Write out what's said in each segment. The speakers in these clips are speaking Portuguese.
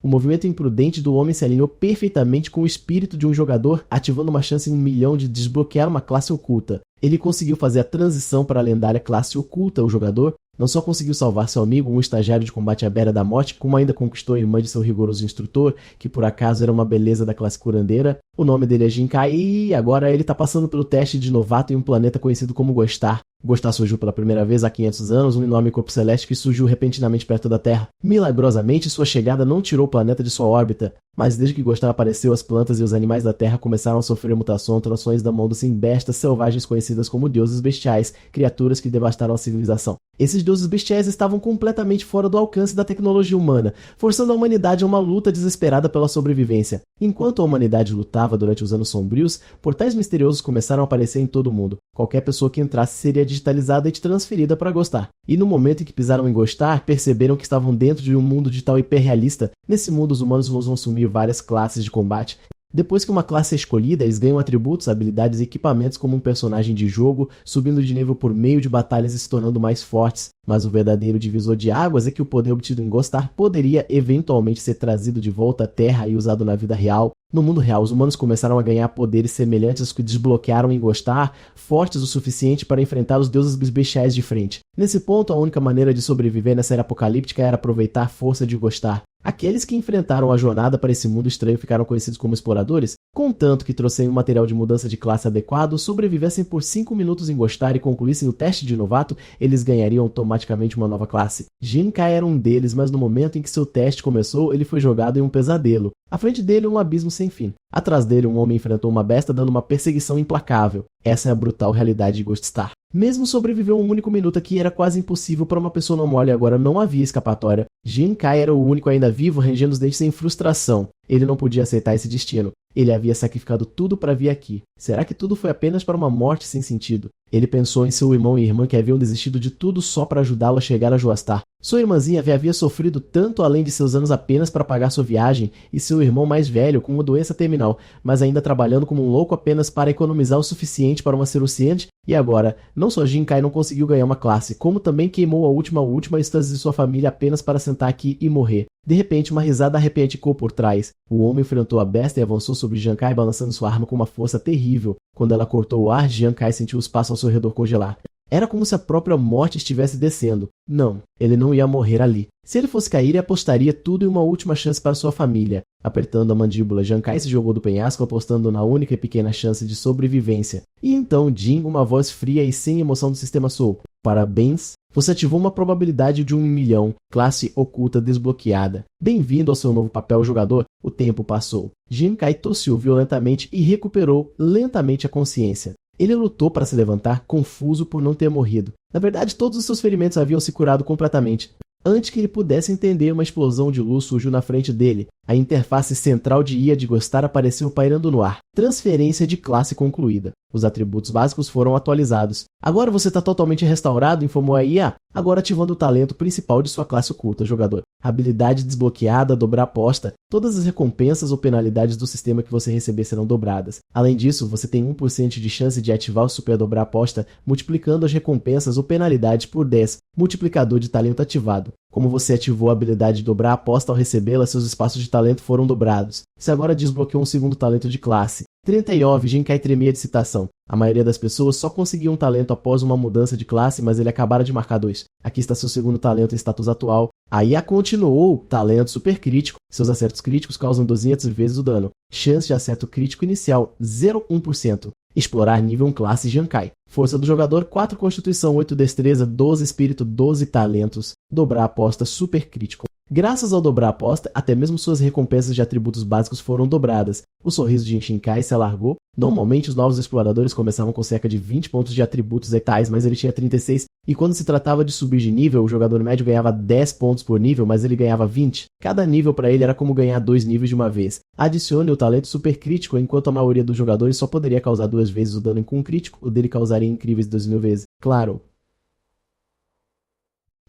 O movimento imprudente do homem se alinhou perfeitamente com o espírito de um jogador, ativando uma chance em 1 milhão de desbloquear uma classe oculta. Ele conseguiu fazer a transição para a lendária classe oculta. O jogador não só conseguiu salvar seu amigo, um estagiário de combate à beira da morte, como ainda conquistou a irmã de seu rigoroso instrutor, que por acaso era uma beleza da classe curandeira. O nome dele é Jinkai e agora ele está passando pelo teste de novato em um planeta conhecido como Gostar. Gostar surgiu pela primeira vez há 500 anos, um enorme corpo celeste que surgiu repentinamente perto da Terra. Milagrosamente, sua chegada não tirou o planeta de sua órbita, mas desde que Gostar apareceu, as plantas e os animais da Terra começaram a sofrer mutações, trações da mão dos bestas selvagens conhecidas como deuses bestiais, criaturas que devastaram a civilização. Esses deuses bestiais estavam completamente fora do alcance da tecnologia humana, forçando a humanidade a uma luta desesperada pela sobrevivência. Enquanto a humanidade lutava durante os anos sombrios, portais misteriosos começaram a aparecer em todo o mundo. Qualquer pessoa que entrasse seria digitalizada e transferida para Gostar. E no momento em que pisaram em Gostar, perceberam que estavam dentro de um mundo digital hiperrealista. Nesse mundo, os humanos vão assumir várias classes de combate. Depois que uma classe é escolhida, eles ganham atributos, habilidades e equipamentos como um personagem de jogo, subindo de nível por meio de batalhas e se tornando mais fortes. Mas o verdadeiro divisor de águas é que o poder obtido em Gostar poderia eventualmente ser trazido de volta à Terra e usado na vida real. No mundo real, os humanos começaram a ganhar poderes semelhantes aos que desbloquearam em Gostar, fortes o suficiente para enfrentar os deuses bestiais de frente. Nesse ponto, a única maneira de sobreviver nessa era apocalíptica era aproveitar a força de Gostar. Aqueles que enfrentaram a jornada para esse mundo estranho ficaram conhecidos como exploradores, contanto que trouxessem um material de mudança de classe adequado, sobrevivessem por 5 minutos em Gostar e concluíssem o teste de novato, eles ganhariam automaticamente uma nova classe. Jinkai era um deles, mas no momento em que seu teste começou, ele foi jogado em um pesadelo. À frente dele, um abismo sem fim. Atrás dele, um homem enfrentou uma besta dando uma perseguição implacável. Essa é a brutal realidade de Gostar. Mesmo sobreviver um único minuto aqui era quase impossível para uma pessoa não mole, agora não havia escapatória. Jinkai era o único ainda vivo, rangendo os dentes em frustração. Ele não podia aceitar esse destino. Ele havia sacrificado tudo para vir aqui. Será que tudo foi apenas para uma morte sem sentido? Ele pensou em seu irmão e irmã que haviam desistido de tudo só para ajudá-lo a chegar a Joestar. Sua irmãzinha havia sofrido tanto além de seus anos apenas para pagar sua viagem, e seu irmão mais velho com uma doença terminal, mas ainda trabalhando como um louco apenas para economizar o suficiente para uma Ceruciante. E agora, não só Jinkai não conseguiu ganhar uma classe, como também queimou a última instância de sua família apenas para sentar aqui e morrer. De repente, uma risada arrepiante ecoou por trás. O homem enfrentou a besta e avançou sobre Jinkai, balançando sua arma com uma força terrível. Quando ela cortou o ar, Jinkai sentiu o espaço ao seu redor congelar. Era como se a própria morte estivesse descendo. Não, ele não ia morrer ali. Se ele fosse cair, ele apostaria tudo em uma última chance para sua família. Apertando a mandíbula, Jinkai se jogou do penhasco, apostando na única e pequena chance de sobrevivência. E então, Jin, uma voz fria e sem emoção do sistema, soou: "Parabéns, você ativou uma probabilidade de 1 milhão, classe oculta desbloqueada. Bem-vindo ao seu novo papel, jogador." O tempo passou. Jinkai tossiu violentamente e recuperou lentamente a consciência. Ele lutou para se levantar, confuso por não ter morrido. Na verdade, todos os seus ferimentos haviam se curado completamente. Antes que ele pudesse entender, uma explosão de luz surgiu na frente dele. A interface central de IA de Gostar apareceu pairando no ar. Transferência de classe concluída. Os atributos básicos foram atualizados. "Agora você está totalmente restaurado", informou a IA, agora ativando o talento principal de sua classe oculta, jogador. Habilidade desbloqueada, dobrar aposta. Todas as recompensas ou penalidades do sistema que você receber serão dobradas. Além disso, você tem 1% de chance de ativar o super dobrar aposta, multiplicando as recompensas ou penalidades por 10. Multiplicador de talento ativado. Como você ativou a habilidade de dobrar a aposta ao recebê-la, seus espaços de talento foram dobrados. Você agora desbloqueou um segundo talento de classe. 39, Jinkai tremia de excitação. A maioria das pessoas só conseguiu um talento após uma mudança de classe, mas ele acabara de marcar 2. Aqui está seu segundo talento em status atual. A IA continuou: talento super crítico. Seus acertos críticos causam 200 vezes o dano. Chance de acerto crítico inicial, 0,1%. Explorar nível 1 classe Jinkai. Força do jogador, 4 constituição, 8 destreza, 12 espírito, 12 talentos. Dobrar a aposta super crítico. Graças ao dobrar a aposta, até mesmo suas recompensas de atributos básicos foram dobradas. O sorriso de Jinkai se alargou. Normalmente, os novos exploradores começavam com cerca de 20 pontos de atributos etais, mas ele tinha 36. E quando se tratava de subir de nível, o jogador médio ganhava 10 pontos por nível, mas ele ganhava 20. Cada nível para ele era como ganhar 2 níveis de uma vez. Adicione o talento super crítico, enquanto a maioria dos jogadores só poderia causar 2 vezes o dano com um crítico, o dele causaria incríveis 2.000 vezes. Claro.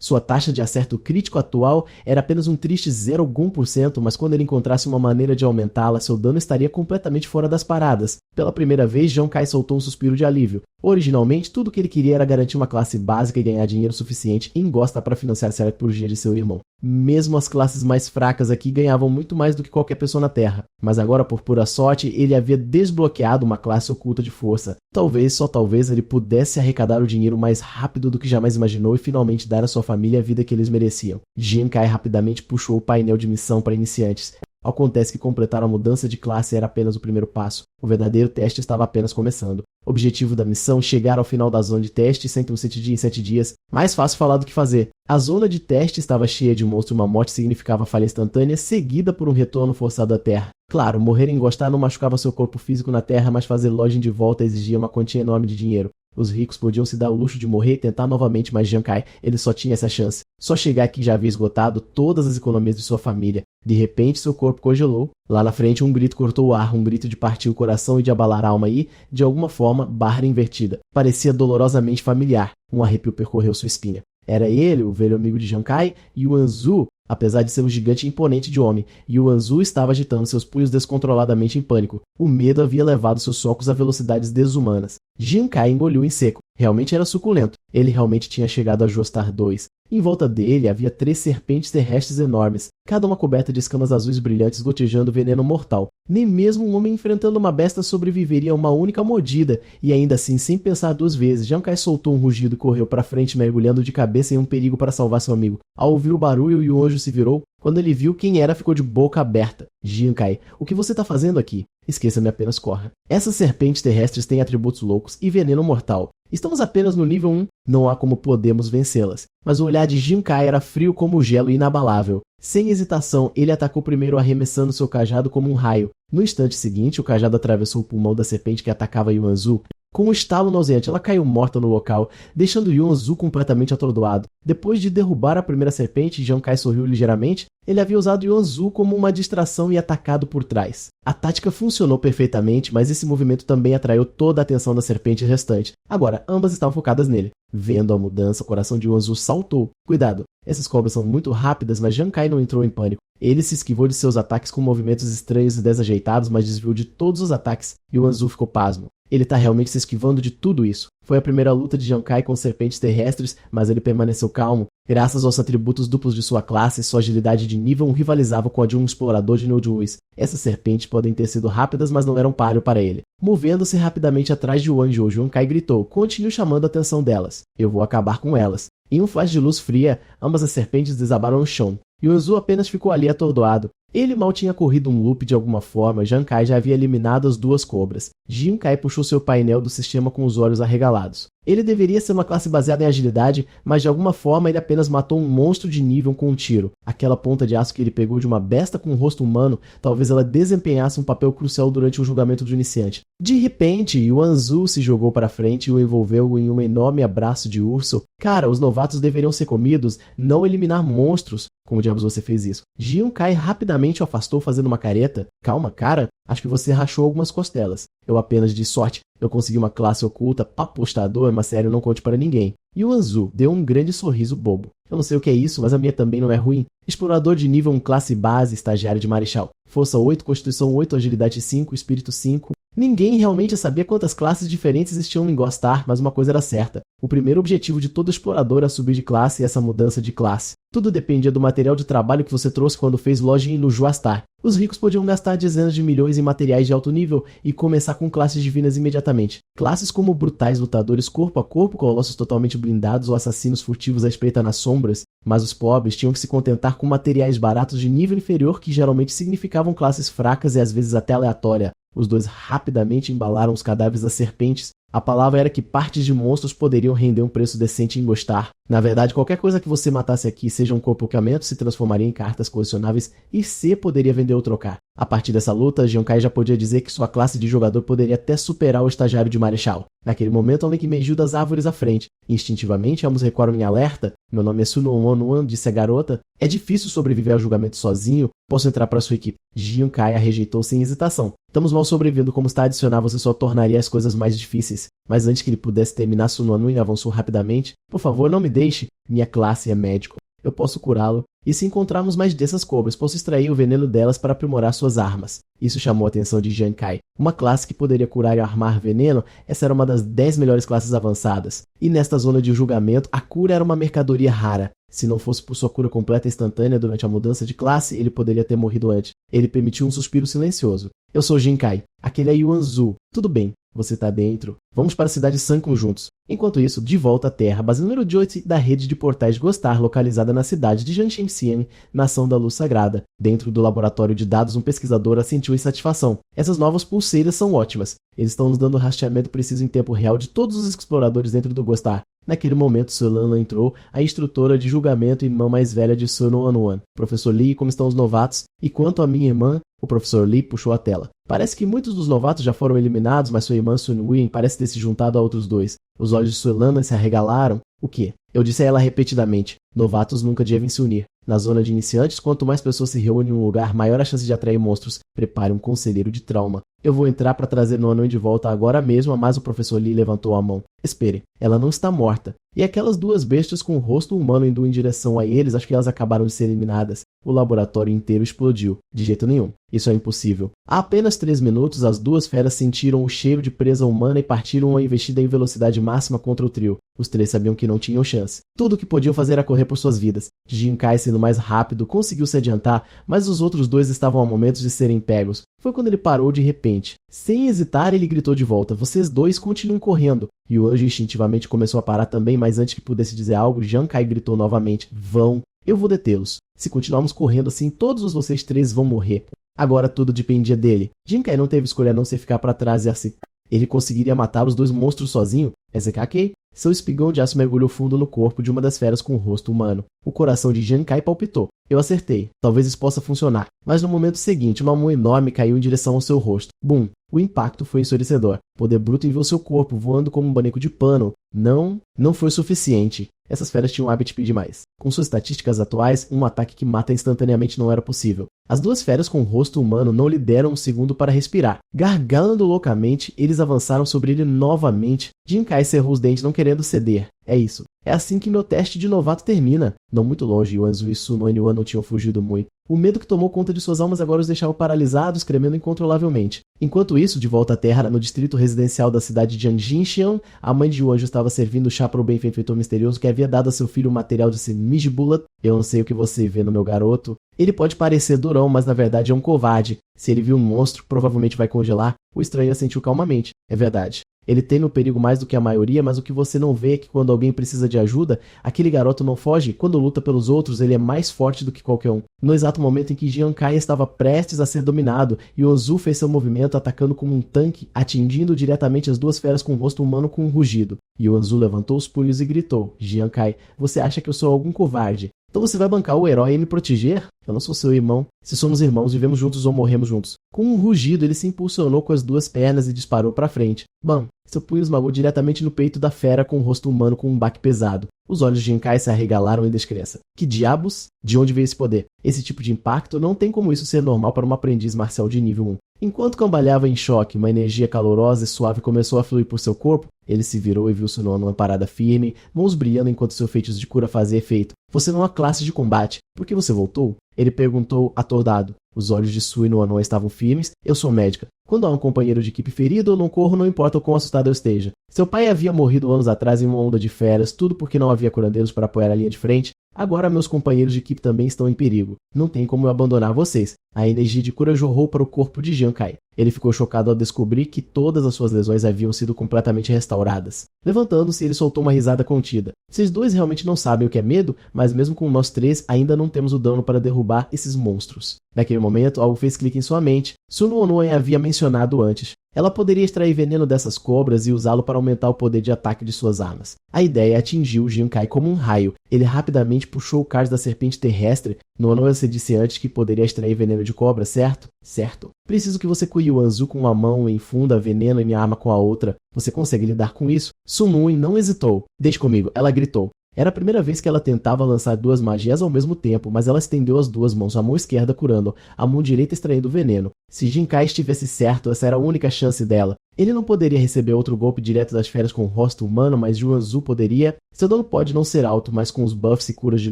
Sua taxa de acerto crítico atual era apenas um triste 0,1%, mas quando ele encontrasse uma maneira de aumentá-la, seu dano estaria completamente fora das paradas. Pela primeira vez, Jinkai soltou um suspiro de alívio. Originalmente, tudo o que ele queria era garantir uma classe básica e ganhar dinheiro suficiente em Gostar para financiar a cirurgia de seu irmão. Mesmo as classes mais fracas aqui ganhavam muito mais do que qualquer pessoa na Terra. Mas agora, por pura sorte, ele havia desbloqueado uma classe oculta de força. Talvez, só talvez, ele pudesse arrecadar o dinheiro mais rápido do que jamais imaginou e finalmente dar à sua família a vida que eles mereciam. Jinkai rapidamente puxou o painel de missão para iniciantes. Acontece que completar a mudança de classe era apenas o primeiro passo. O verdadeiro teste estava apenas começando. O objetivo da missão, chegar ao final da zona de teste 107 dias em 7 dias. Mais fácil falar do que fazer. A zona de teste estava cheia de monstros e uma morte significava falha instantânea, seguida por um retorno forçado à Terra. Claro, morrer e engostar não machucava seu corpo físico na Terra, mas fazer login de volta exigia uma quantia enorme de dinheiro. Os ricos podiam se dar o luxo de morrer e tentar novamente, mas Jinkai, ele só tinha essa chance. Só chegar aqui já havia esgotado todas as economias de sua família. De repente, seu corpo congelou. Lá na frente, um grito cortou o ar, um grito de partir o coração e de abalar a alma e, de alguma forma, barra invertida. Parecia dolorosamente familiar. Um arrepio percorreu sua espinha. Era ele, o velho amigo de Jinkai, Yuan Zu, apesar de ser um gigante imponente de homem. Yuan Zu estava agitando seus punhos descontroladamente em pânico. O medo havia levado seus socos a velocidades desumanas. Jinkai engoliu em seco. Realmente era suculento. Ele realmente tinha chegado a Joestar 2. Em volta dele havia 3 serpentes terrestres enormes, cada uma coberta de escamas azuis brilhantes gotejando veneno mortal. Nem mesmo um homem enfrentando uma besta sobreviveria a uma única mordida, e ainda assim, sem pensar 2 vezes, Jinkai soltou um rugido e correu para frente, mergulhando de cabeça em um perigo para salvar seu amigo. Ao ouvir o barulho, o anjo se virou. Quando ele viu quem era, ficou de boca aberta. Jinkai, o que você está fazendo aqui? Esqueça-me, apenas corra. Essas serpentes terrestres têm atributos loucos e veneno mortal. Estamos apenas no nível 1, não há como podemos vencê-las. Mas o olhar de Jinkai era frio como o gelo e inabalável. Sem hesitação, ele atacou primeiro arremessando seu cajado como um raio. No instante seguinte, o cajado atravessou o pulmão da serpente que atacava Yuan Zu. Com um estalo nauseante, ela caiu morta no local, deixando Yuan Zu completamente atordoado. Depois de derrubar a primeira serpente, Jinkai sorriu ligeiramente. Ele havia usado Yuan Zu como uma distração e atacado por trás. A tática funcionou perfeitamente, mas esse movimento também atraiu toda a atenção da serpente restante. Agora, ambas estavam focadas nele. Vendo a mudança, o coração de Yuan Zu saltou. Cuidado, essas cobras são muito rápidas, mas Jinkai não entrou em pânico. Ele se esquivou de seus ataques com movimentos estranhos e desajeitados, mas desviou de todos os ataques. Yuan Zu ficou pasmo. Ele está realmente se esquivando de tudo isso. Foi a primeira luta de Jinkai com serpentes terrestres, mas ele permaneceu calmo. Graças aos atributos duplos de sua classe, sua agilidade de nível 1 rivalizava com a de um explorador de Niljuis. Essas serpentes podem ter sido rápidas, mas não eram páreo para ele. Movendo-se rapidamente atrás de Wanzhou, Jinkai gritou: "Continue chamando a atenção delas. Eu vou acabar com elas." Em um flash de luz fria, ambas as serpentes desabaram no chão. Yuan Zu apenas ficou ali atordoado. Ele mal tinha corrido um loop de alguma forma, Jinkai já havia eliminado as 2 cobras. Jinkai puxou seu painel do sistema com os olhos arregalados. Ele deveria ser uma classe baseada em agilidade, mas de alguma forma ele apenas matou um monstro de nível com um tiro. Aquela ponta de aço que ele pegou de uma besta com um rosto humano, talvez ela desempenhasse um papel crucial durante o julgamento do iniciante. De repente, Yuan Zu se jogou para frente e o envolveu em um enorme abraço de urso. Cara, os novatos deveriam ser comidos, não eliminar monstros. Como diabos você fez isso? Jinkai rapidamente o afastou fazendo uma careta. Calma, cara, acho que você rachou algumas costelas. Eu apenas de sorte. Eu consegui uma classe oculta, apostador, mas sério, não conte para ninguém. Yuan Zu deu um grande sorriso bobo. Eu não sei o que é isso, mas a minha também não é ruim. Explorador de nível 1 classe base, estagiário de marechal. Força 8, Constituição 8, Agilidade 5, Espírito 5. Ninguém realmente sabia quantas classes diferentes existiam em Gostar, mas uma coisa era certa. O primeiro objetivo de todo explorador era subir de classe e essa mudança de classe. Tudo dependia do material de trabalho que você trouxe quando fez login no Joestar. Os ricos podiam gastar dezenas de milhões em materiais de alto nível e começar com classes divinas imediatamente. Classes como brutais lutadores corpo a corpo, colossos totalmente blindados ou assassinos furtivos à espreita nas sombras. Mas os pobres tinham que se contentar com materiais baratos de nível inferior que geralmente significavam classes fracas e às vezes até aleatória. Os dois rapidamente embalaram os cadáveres das serpentes. A palavra era que partes de monstros poderiam render um preço decente em Gostar. Na verdade, qualquer coisa que você matasse aqui, seja um corpo-camento, se transformaria em cartas colecionáveis e você poderia vender ou trocar. A partir dessa luta, Jinkai já podia dizer que sua classe de jogador poderia até superar o estagiário de marechal. Naquele momento, alguém que emergiu das árvores à frente. Instintivamente, ambos recuaram em alerta. "Meu nome é Sunon Onuan", disse a garota. "É difícil sobreviver ao julgamento sozinho. Posso entrar para sua equipe?" Jinkai a rejeitou sem hesitação. "Estamos mal sobrevivendo, como está a adicionar, você só tornaria as coisas mais difíceis." Mas antes que ele pudesse terminar, Sunon Onuan avançou rapidamente. "Por favor, não me deixe. Minha classe é médico. Eu posso curá-lo. E se encontrarmos mais dessas cobras, posso extrair o veneno delas para aprimorar suas armas." Isso chamou a atenção de Jinkai. Uma classe que poderia curar e armar veneno, essa era uma das 10 melhores classes avançadas. E nesta zona de julgamento, a cura era uma mercadoria rara. Se não fosse por sua cura completa e instantânea durante a mudança de classe, ele poderia ter morrido antes. Ele permitiu um suspiro silencioso. Eu sou Jinkai. Aquele é Yuan Zu. Tudo bem. Você tá dentro. Vamos para a cidade Sankun juntos. Enquanto isso, de volta à Terra, base número 8 da rede de portais Gostar, localizada na cidade de Jiangxin, Nação da Luz Sagrada. Dentro do laboratório de dados, um pesquisador assentiu em satisfação. Essas novas pulseiras são ótimas. Eles estão nos dando rastreamento preciso em tempo real de todos os exploradores dentro do Gostar. Naquele momento, Solana entrou, a instrutora de julgamento e irmã mais velha de Sun Wanwan. Professor Lee, como estão os novatos? E quanto à minha irmã? O professor Lee puxou a tela. Parece que muitos dos novatos já foram eliminados, mas sua irmã Sun Win parece ter se juntado a outros dois. Os olhos de Solana se arregalaram. O quê? Eu disse a ela repetidamente. Novatos nunca devem se unir. Na zona de iniciantes, quanto mais pessoas se reúnem em um lugar, maior a chance de atrair monstros. Prepare um conselheiro de trauma. Eu vou entrar para trazer Nonon de volta agora mesmo, mas o professor Lee levantou a mão. Espere, ela não está morta. E aquelas duas bestas com o rosto humano indo em direção a eles, acho que elas acabaram de ser eliminadas. O laboratório inteiro explodiu. De jeito nenhum. Isso é impossível. Há apenas 3 minutos, as duas feras sentiram o cheiro de presa humana e partiram uma investida em velocidade máxima contra o trio. Os 3 sabiam que não tinham chance. Tudo o que podiam fazer era correr por suas vidas. Jinkai, sendo mais rápido, conseguiu se adiantar, mas os outros dois estavam a momentos de serem pegos. Foi quando ele parou de repente. Sem hesitar, ele gritou de volta. Vocês dois continuem correndo. E o anjo instintivamente começou a parar também, mas antes que pudesse dizer algo, Jinkai gritou novamente. Vão. Eu vou detê-los. Se continuarmos correndo assim, todos vocês 3 vão morrer. Agora tudo dependia dele. Jinkai não teve escolha a não ser ficar para trás e assim. Ele conseguiria matar os 2 monstros sozinho? SKK? Seu espigão de aço mergulhou fundo no corpo de uma das feras com o rosto humano. O coração de Jinkai palpitou. Eu acertei. Talvez isso possa funcionar. Mas no momento seguinte, uma mão enorme caiu em direção ao seu rosto. Bum! O impacto foi ensurdecedor. Poder bruto enviou seu corpo voando como um boneco de pano. Não foi suficiente. Essas feras tinham hábito demais. Com suas estatísticas atuais, um ataque que mata instantaneamente não era possível. As 2 feras com o rosto humano não lhe deram um segundo para respirar. Gargalando loucamente, eles avançaram sobre ele novamente. Jinkai cerrou os dentes, não querendo ceder. É isso. É assim que meu teste de novato termina. Não muito longe, Yuanzu e Sun Wanwan não tinham fugido muito. O medo que tomou conta de suas almas agora os deixava paralisados, tremendo incontrolavelmente. Enquanto isso, de volta à Terra, no distrito residencial da cidade de Jiangxin, a mãe de Yuanju estava servindo chá para o benfeitor misterioso que havia dado a seu filho o material de Semish Bullet. Eu não sei o que você vê no meu garoto. Ele pode parecer durão, mas na verdade é um covarde. Se ele viu um monstro, provavelmente vai congelar. O estranho assentiu calmamente. É verdade. Ele tem no perigo mais do que a maioria, mas o que você não vê é que quando alguém precisa de ajuda, aquele garoto não foge. Quando luta pelos outros, ele é mais forte do que qualquer um. No exato momento em que Jinkai estava prestes a ser dominado, Yuanzu fez seu movimento atacando como um tanque, atingindo diretamente as 2 feras com o rosto humano com um rugido. Yuanzu levantou os punhos e gritou. Jinkai, você acha que eu sou algum covarde? Então você vai bancar o herói e me proteger? Eu não sou seu irmão. Se somos irmãos, vivemos juntos ou morremos juntos. Com um rugido, ele se impulsionou com as 2 pernas e disparou para frente. Bam! Seu punho esmagou diretamente no peito da fera com o rosto humano com um baque pesado. Os olhos de Jinkai se arregalaram em descrença. Que diabos? De onde veio esse poder? Esse tipo de impacto não tem como isso ser normal para um aprendiz marcial de nível 1. Enquanto cambaleava em choque, uma energia calorosa e suave começou a fluir por seu corpo. Ele se virou e viu Sun Wanwan parada firme, mãos brilhando enquanto seu feitiço de cura fazia efeito. Você não é classe de combate. Por que você voltou? Ele perguntou, atordado. Os olhos de Sun Wanwan estavam firmes. Eu sou médica. Quando há um companheiro de equipe ferido, eu não corro, não importa o quão assustado eu esteja. Seu pai havia morrido anos atrás em uma onda de feras, tudo porque não havia curandeiros para apoiar a linha de frente. Agora meus companheiros de equipe também estão em perigo. Não tem como eu abandonar vocês. A energia de cura jorrou para o corpo de Jinkai. Ele ficou chocado ao descobrir que todas as suas lesões haviam sido completamente restauradas. Levantando-se, ele soltou uma risada contida. Vocês 2 realmente não sabem o que é medo, mas mesmo com nós 3, ainda não temos o dano para derrubar esses monstros. Naquele momento, algo fez clique em sua mente. Sun Wanwan havia mencionado antes. Ela poderia extrair veneno dessas cobras e usá-lo para aumentar o poder de ataque de suas armas. A ideia atingiu Jinkai como um raio. Ele rapidamente puxou o card da serpente terrestre. Nonon se disse antes que poderia extrair veneno de cobra, certo? Certo. Preciso que você cure Yuanzu com uma mão e infunda veneno em minha arma com a outra. Você consegue lidar com isso? Sun Wun não hesitou. Deixe comigo, ela gritou. Era a primeira vez que ela tentava lançar 2 magias ao mesmo tempo, mas ela estendeu as 2 mãos, a mão esquerda curando, a mão direita extraindo o veneno. Se Jinkai estivesse certo, essa era a única chance dela. Ele não poderia receber outro golpe direto das feras com o rosto humano, mas Yuanzu poderia. Seu dano pode não ser alto, mas com os buffs e curas de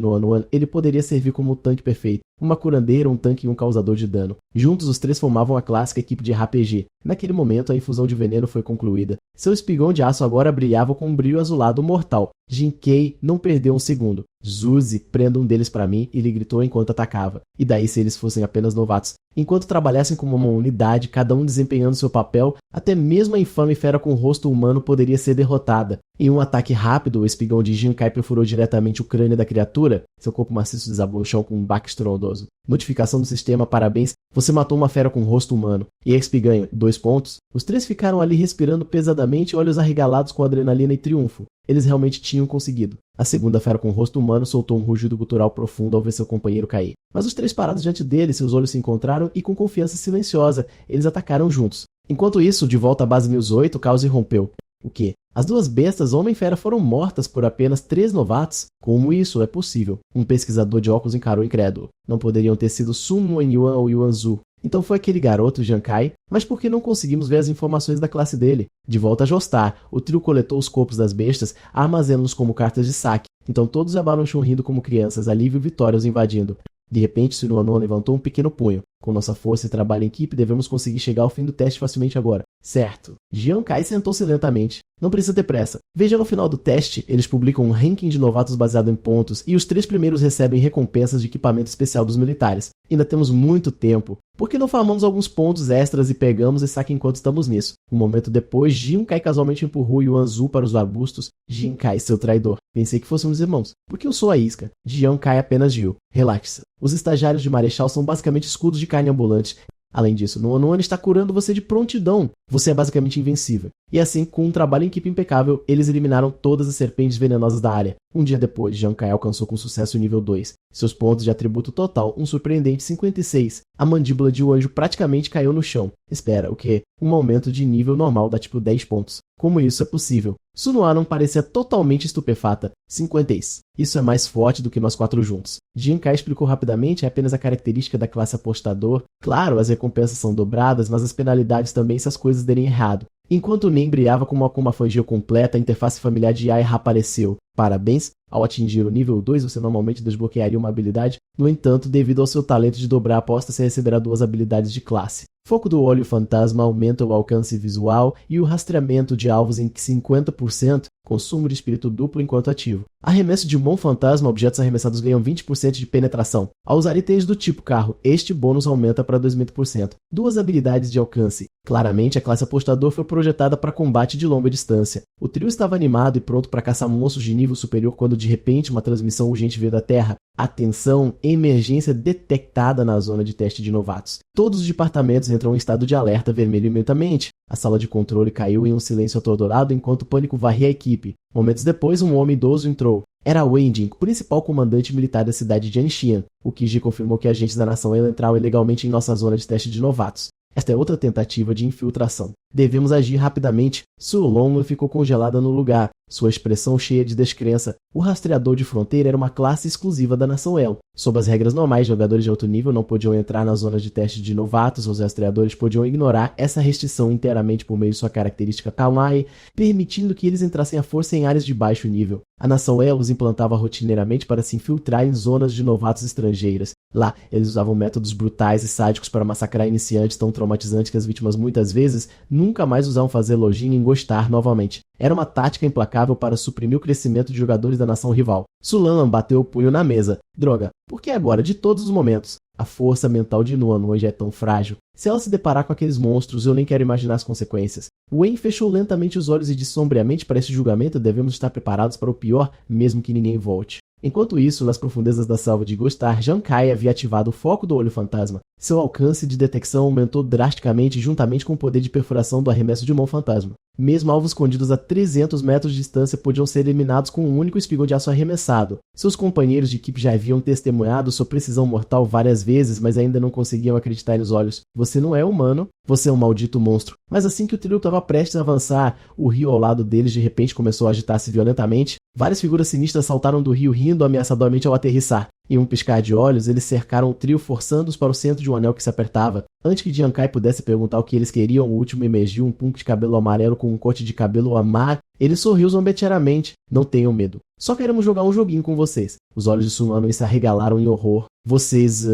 Noan, ele poderia servir como um tanque perfeito. Uma curandeira, um tanque e um causador de dano. Juntos, os três formavam a clássica equipe de RPG. Naquele momento, a infusão de veneno foi concluída. Seu espigão de aço agora brilhava com um brilho azulado mortal. Jinkei não perdeu um segundo. Zuzi, prenda um deles pra mim, ele gritou enquanto atacava. E daí se eles fossem apenas novatos? Enquanto trabalhassem como uma unidade, cada um desempenhando seu papel, até mesmo a infame fera com o rosto humano poderia ser derrotada. Em um ataque rápido, o espigão de Jinkai perfurou diretamente o crânio da criatura. Seu corpo maciço desabou no chão com um baque estrondoso. Notificação do sistema, parabéns, você matou uma fera com rosto humano. E XP ganha 2 pontos. Os três ficaram ali respirando pesadamente, olhos arregalados com adrenalina e triunfo. Eles realmente tinham conseguido. A segunda fera com o rosto humano soltou um rugido gutural profundo ao ver seu companheiro cair. Mas os três parados diante dele, seus olhos se encontraram e com confiança silenciosa, eles atacaram juntos. Enquanto isso, de volta à base News 8, o caos irrompeu. O quê? As duas bestas, homem e fera, foram mortas por apenas 3 novatos? Como isso é possível? Um pesquisador de óculos encarou incrédulo. Não poderiam ter sido Sun Yuan ou Yuanzu. Então foi aquele garoto, Jinkai, mas por que não conseguimos ver as informações da classe dele? De volta a Joestar, o trio coletou os corpos das bestas, armazenando-os como cartas de saque. Então todos abalam rindo como crianças, alívio e vitória os invadindo. De repente, Sunoanon levantou um pequeno punho. Com nossa força e trabalho em equipe, devemos conseguir chegar ao fim do teste facilmente agora. Certo. Jinkai sentou-se lentamente. Não precisa ter pressa. Veja no final do teste, eles publicam um ranking de novatos baseado em pontos e os 3 primeiros recebem recompensas de equipamento especial dos militares. Ainda temos muito tempo. Por que não farmamos alguns pontos extras e pegamos esse saque enquanto estamos nisso? Um momento depois, Jinkai casualmente empurrou Yuanzu para os arbustos. Jinkai, seu traidor. Pensei que fôssemos irmãos. Porque eu sou a isca. Jinkai apenas Jiu. Relaxe-se. Os estagiários de Marechal são basicamente escudos de carne ambulante. Além disso, Noan está curando você de prontidão. Você é basicamente invencível. E assim, com um trabalho em equipe impecável, eles eliminaram todas as serpentes venenosas da área. Um dia depois, Jinkai alcançou com sucesso o nível 2. Seus pontos de atributo total, um surpreendente 56. A mandíbula de um anjo praticamente caiu no chão. Espera, o quê? Um aumento de nível normal dá tipo 10 pontos. Como isso é possível? Sunoanon parecia totalmente estupefata. 50. Isso é mais forte do que nós 4 juntos. Jinkai explicou rapidamente, é apenas a característica da classe apostador. Claro, as recompensas são dobradas, mas as penalidades também se as coisas derem errado. Enquanto Nen brilhava com uma Akuma-Fangio completa, a interface familiar de Yai reapareceu. Parabéns! Ao atingir o nível 2, você normalmente desbloquearia uma habilidade. No entanto, devido ao seu talento de dobrar a aposta, você receberá 2 habilidades de classe. Foco do olho fantasma aumenta o alcance visual e o rastreamento de alvos em 50%, consumo de espírito duplo enquanto ativo. Arremesso de mão fantasma, objetos arremessados ganham 20% de penetração. Ao usar itens do tipo carro, este bônus aumenta para 2000%. 2 habilidades de alcance. Claramente, a classe apostador foi projetada para combate de longa distância. O trio estava animado e pronto para caçar monstros de nível superior quando de repente uma transmissão urgente veio da Terra. Atenção, emergência detectada na zona de teste de novatos. Todos os departamentos entram em estado de alerta vermelho imediatamente. A sala de controle caiu em um silêncio atordoado enquanto o pânico varria a equipe. Momentos depois, um homem idoso entrou. Era Wenjin, principal comandante militar da cidade de Anshan. O Kiji confirmou que agentes da nação entraram ilegalmente em nossa zona de teste de novatos. Esta é outra tentativa de infiltração. Devemos agir rapidamente. Sulong ficou congelada no lugar, sua expressão cheia de descrença. O rastreador de fronteira era uma classe exclusiva da nação El. Sob as regras normais, jogadores de alto nível não podiam entrar nas zonas de teste de novatos, os rastreadores podiam ignorar essa restrição inteiramente por meio de sua característica Kawaii, permitindo que eles entrassem à força em áreas de baixo nível. A nação El os implantava rotineiramente para se infiltrar em zonas de novatos estrangeiras. Lá, eles usavam métodos brutais e sádicos para massacrar iniciantes tão traumatizantes que as vítimas muitas vezes nunca mais ousavam fazer login e gostar novamente. Era uma tática implacável para suprimir o crescimento de jogadores da nação rival. Sulan bateu o punho na mesa. Droga, por que agora, de todos os momentos? A força mental de Nuan hoje é tão frágil. Se ela se deparar com aqueles monstros, eu nem quero imaginar as consequências. Wen fechou lentamente os olhos e disse sombriamente: para esse julgamento devemos estar preparados para o pior, mesmo que ninguém volte. Enquanto isso, nas profundezas da selva de Gostar, Jinkai havia ativado o foco do olho fantasma. Seu alcance de detecção aumentou drasticamente juntamente com o poder de perfuração do arremesso de mão fantasma. Mesmo alvos escondidos a 300 metros de distância podiam ser eliminados com um único espigão de aço arremessado. Seus companheiros de equipe já haviam testemunhado sua precisão mortal várias vezes, mas ainda não conseguiam acreditar nos olhos. Você não é humano, você é um maldito monstro. Mas assim que o trio estava prestes a avançar, o rio ao lado deles de repente começou a agitar-se violentamente. Várias figuras sinistras saltaram do rio rindo ameaçadoramente ao aterrissar. Em um piscar de olhos, eles cercaram o trio, forçando-os para o centro de um anel que se apertava. Antes que Jian Kai pudesse perguntar o que eles queriam, o último emergiu um punk de cabelo amarelo com um corte de cabelo amar. Ele sorriu zombeteiramente. Não tenham medo. Só queremos jogar um joguinho com vocês. Os olhos de Sunoa se arregalaram em horror. Vocês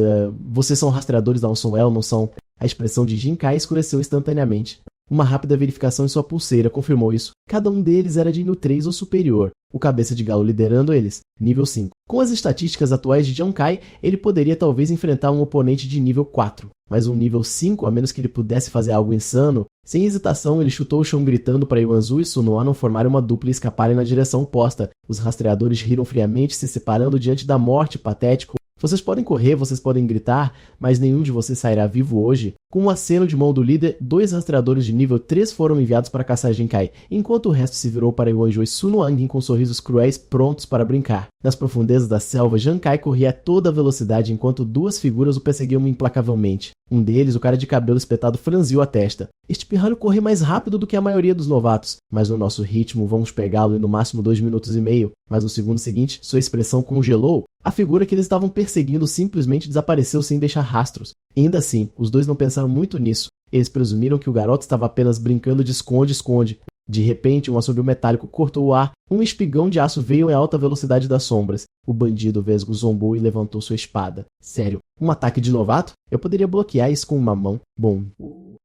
são rastreadores da Onsonwell, não são? A expressão de Jin Kai escureceu instantaneamente. Uma rápida verificação em sua pulseira confirmou isso. Cada um deles era de nível 3 ou superior. O cabeça de galo liderando eles, nível 5. Com as estatísticas atuais de Jian Kai, ele poderia talvez enfrentar um oponente de nível 4. Mas um nível 5, a menos que ele pudesse fazer algo insano. Sem hesitação, ele chutou o chão gritando para Yuanzu e Sunoa não formarem uma dupla e escaparem na direção oposta. Os rastreadores riram friamente, se separando diante da morte patético. Vocês podem correr, vocês podem gritar, mas nenhum de vocês sairá vivo hoje. Com um aceno de mão do líder, 2 rastreadores de nível 3 foram enviados para caçar Jinkai, enquanto o resto se virou para Yuanju e Sunoangin com sorrisos cruéis prontos para brincar. Nas profundezas da selva, Jinkai corria a toda velocidade enquanto 2 figuras o perseguiam implacavelmente. Um deles, o cara de cabelo espetado, franziu a testa. Este pirralho corre mais rápido do que a maioria dos novatos, mas no nosso ritmo vamos pegá-lo em no máximo 2 minutos e meio. Mas no segundo seguinte, sua expressão congelou. A figura que eles estavam perseguindo simplesmente desapareceu sem deixar rastros. Ainda assim, os dois não pensaram muito nisso. Eles presumiram que o garoto estava apenas brincando de esconde-esconde. De repente, um assobio metálico cortou o ar. Um espigão de aço veio em alta velocidade das sombras. O bandido vesgo zombou e levantou sua espada. Sério, um ataque de novato? Eu poderia bloquear isso com uma mão. Bom,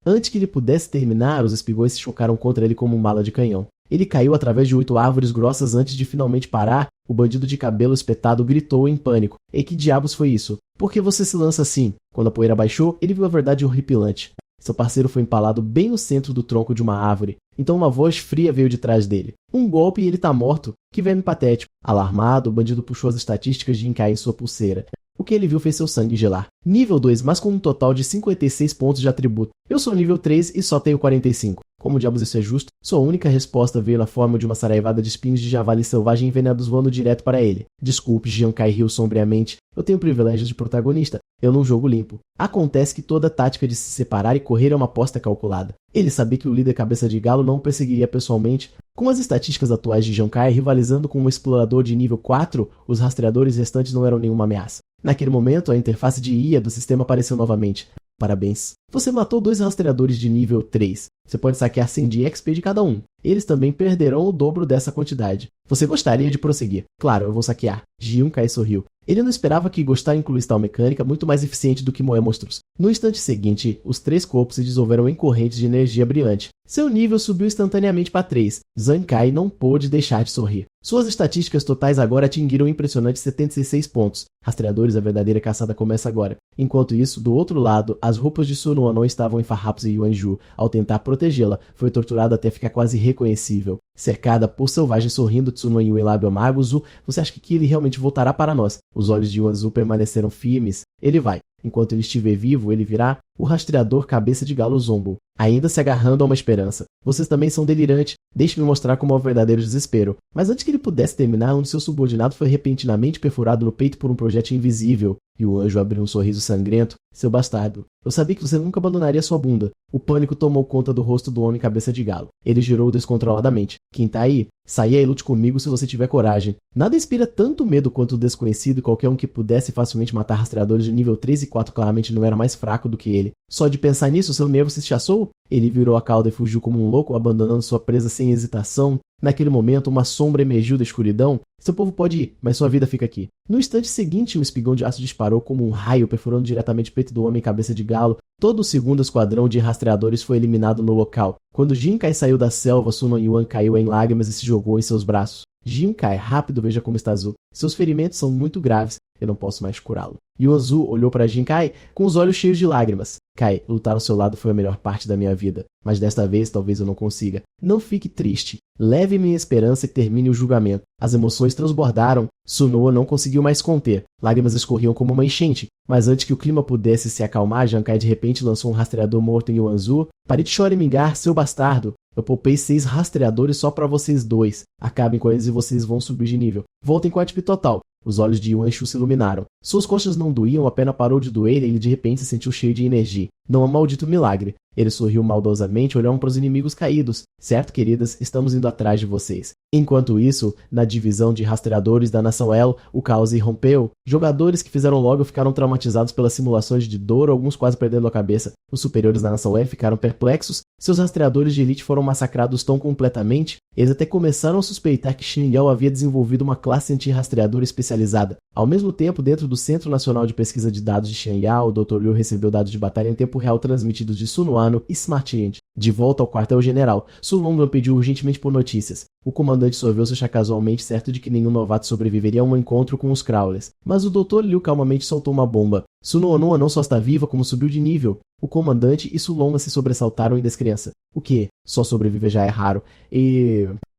antes que ele pudesse terminar, os espigões se chocaram contra ele como uma bala de canhão. Ele caiu através de 8 árvores grossas antes de finalmente parar. O bandido de cabelo espetado gritou em pânico. E que diabos foi isso? Por que você se lança assim? Quando a poeira baixou, ele viu a verdade horripilante. Seu parceiro foi empalado bem no centro do tronco de uma árvore. Então uma voz fria veio de trás dele. Um golpe e ele tá morto. Que verme patético. Alarmado, o bandido puxou as estatísticas de Jinkai em sua pulseira. O que ele viu fez seu sangue gelar. Nível 2, mas com um total de 56 pontos de atributo. Eu sou nível 3 e só tenho 45. Como diabos isso é justo? Sua única resposta veio na forma de uma saraivada de espinhos de javali selvagem envenenados voando direto para ele. Desculpe, Jinkai riu sombriamente. Eu tenho privilégios de protagonista. Eu não jogo limpo. Acontece que toda tática de se separar e correr é uma aposta calculada. Ele sabia que o líder cabeça de galo não o perseguiria pessoalmente. Com as estatísticas atuais de Jinkai rivalizando com um explorador de nível 4, os rastreadores restantes não eram nenhuma ameaça. Naquele momento, a interface de IA do sistema apareceu novamente. Parabéns. Você matou 2 rastreadores de nível 3. Você pode saquear 100 de XP de cada um. Eles também perderão o dobro dessa quantidade. Você gostaria de prosseguir? Claro, eu vou saquear. Jinkai sorriu. Ele não esperava que gostar incluísse tal mecânica muito mais eficiente do que moer monstros. No instante seguinte, os 3 corpos se dissolveram em correntes de energia brilhante. Seu nível subiu instantaneamente para 3. Jinkai não pôde deixar de sorrir. Suas estatísticas totais agora atingiram impressionantes 76 pontos. Rastreadores, a verdadeira caçada começa agora. Enquanto isso, do outro lado, as roupas de Sunoa não estavam em farrapos e Yuanju. Ao tentar protegê-la, foi torturada até ficar quase reconhecível. Cercada por selvagens sorrindo, Tsunoa e o lábio amargo, Zu, você acha que ele realmente voltará para nós? Os olhos de Yuanzu permaneceram firmes. Ele vai. Enquanto ele estiver vivo, ele virá o rastreador cabeça de galo Zombo, ainda se agarrando a uma esperança. Vocês também são delirantes. Deixe-me mostrar como é o verdadeiro desespero. Mas antes que ele pudesse terminar, um de seus subordinados foi repentinamente perfurado no peito por um projétil invisível. E o anjo abriu um sorriso sangrento. Seu bastardo, eu sabia que você nunca abandonaria sua bunda. O pânico tomou conta do rosto do homem cabeça de galo. Ele girou descontroladamente. Quem tá aí? Saia e lute comigo se você tiver coragem. Nada inspira tanto medo quanto o desconhecido e qualquer um que pudesse facilmente matar rastreadores de nível 3 e 4 claramente não era mais fraco do que ele. Só de pensar nisso, seu nervo se eschaçou? Ele virou a cauda e fugiu como um louco, abandonando sua presa sem hesitação. Naquele momento, uma sombra emergiu da escuridão. Seu povo pode ir, mas sua vida fica aqui. No instante seguinte, um espigão de aço disparou como um raio, perfurando diretamente o peito do homem cabeça de galo. Todo o segundo esquadrão de rastreadores foi eliminado no local. Quando Jinkai saiu da selva, Suno Yuan caiu em lágrimas e se jogou em seus braços. Jinkai, rápido, veja como está Zu. Seus ferimentos são muito graves. Eu não posso mais curá-lo. Yuanzu olhou para Jinkai com os olhos cheios de lágrimas. Kai, lutar ao seu lado foi a melhor parte da minha vida. Mas desta vez talvez eu não consiga. Não fique triste. Leve minha esperança e termine o julgamento. As emoções transbordaram. Sunoa não conseguiu mais conter. Lágrimas escorriam como uma enchente. Mas antes que o clima pudesse se acalmar, Jinkai de repente lançou um rastreador morto em Yuanzu. Pare de choramingar, seu bastardo. Eu poupei 6 rastreadores só para vocês 2. Acabem com eles e vocês vão subir de nível. Voltem com a atitude total. Os olhos de Yuanshu se iluminaram. Suas coxas não doíam, a perna parou de doer e ele de repente se sentiu cheio de energia. Não é um maldito milagre. Ele sorriu maldosamente, olhando para os inimigos caídos. Certo, queridas, estamos indo atrás de vocês. Enquanto isso, na divisão de rastreadores da Nação El, o caos irrompeu. Jogadores que fizeram logo ficaram traumatizados pelas simulações de dor, alguns quase perdendo a cabeça. Os superiores da Nação El ficaram perplexos. Seus rastreadores de elite foram massacrados tão completamente, eles até começaram a suspeitar que Shen Yao havia desenvolvido uma classe anti-rastreador especializada. Ao mesmo tempo, dentro do Centro Nacional de Pesquisa de Dados de Shen Yao, o Dr. Liu recebeu dados de batalha em tempo real transmitidos de Sun Wano e Smart End. De volta ao quartel-general, Su Longwan pediu urgentemente por notícias. O comandante sorveu-se casualmente, certo de que nenhum novato sobreviveria a um encontro com os Crawlers. Mas o Dr. Liu calmamente soltou uma bomba. Sun Wano não só está viva, como subiu de nível. O comandante e Su Longwan se sobressaltaram em descrença. O quê? Só sobreviver já é raro.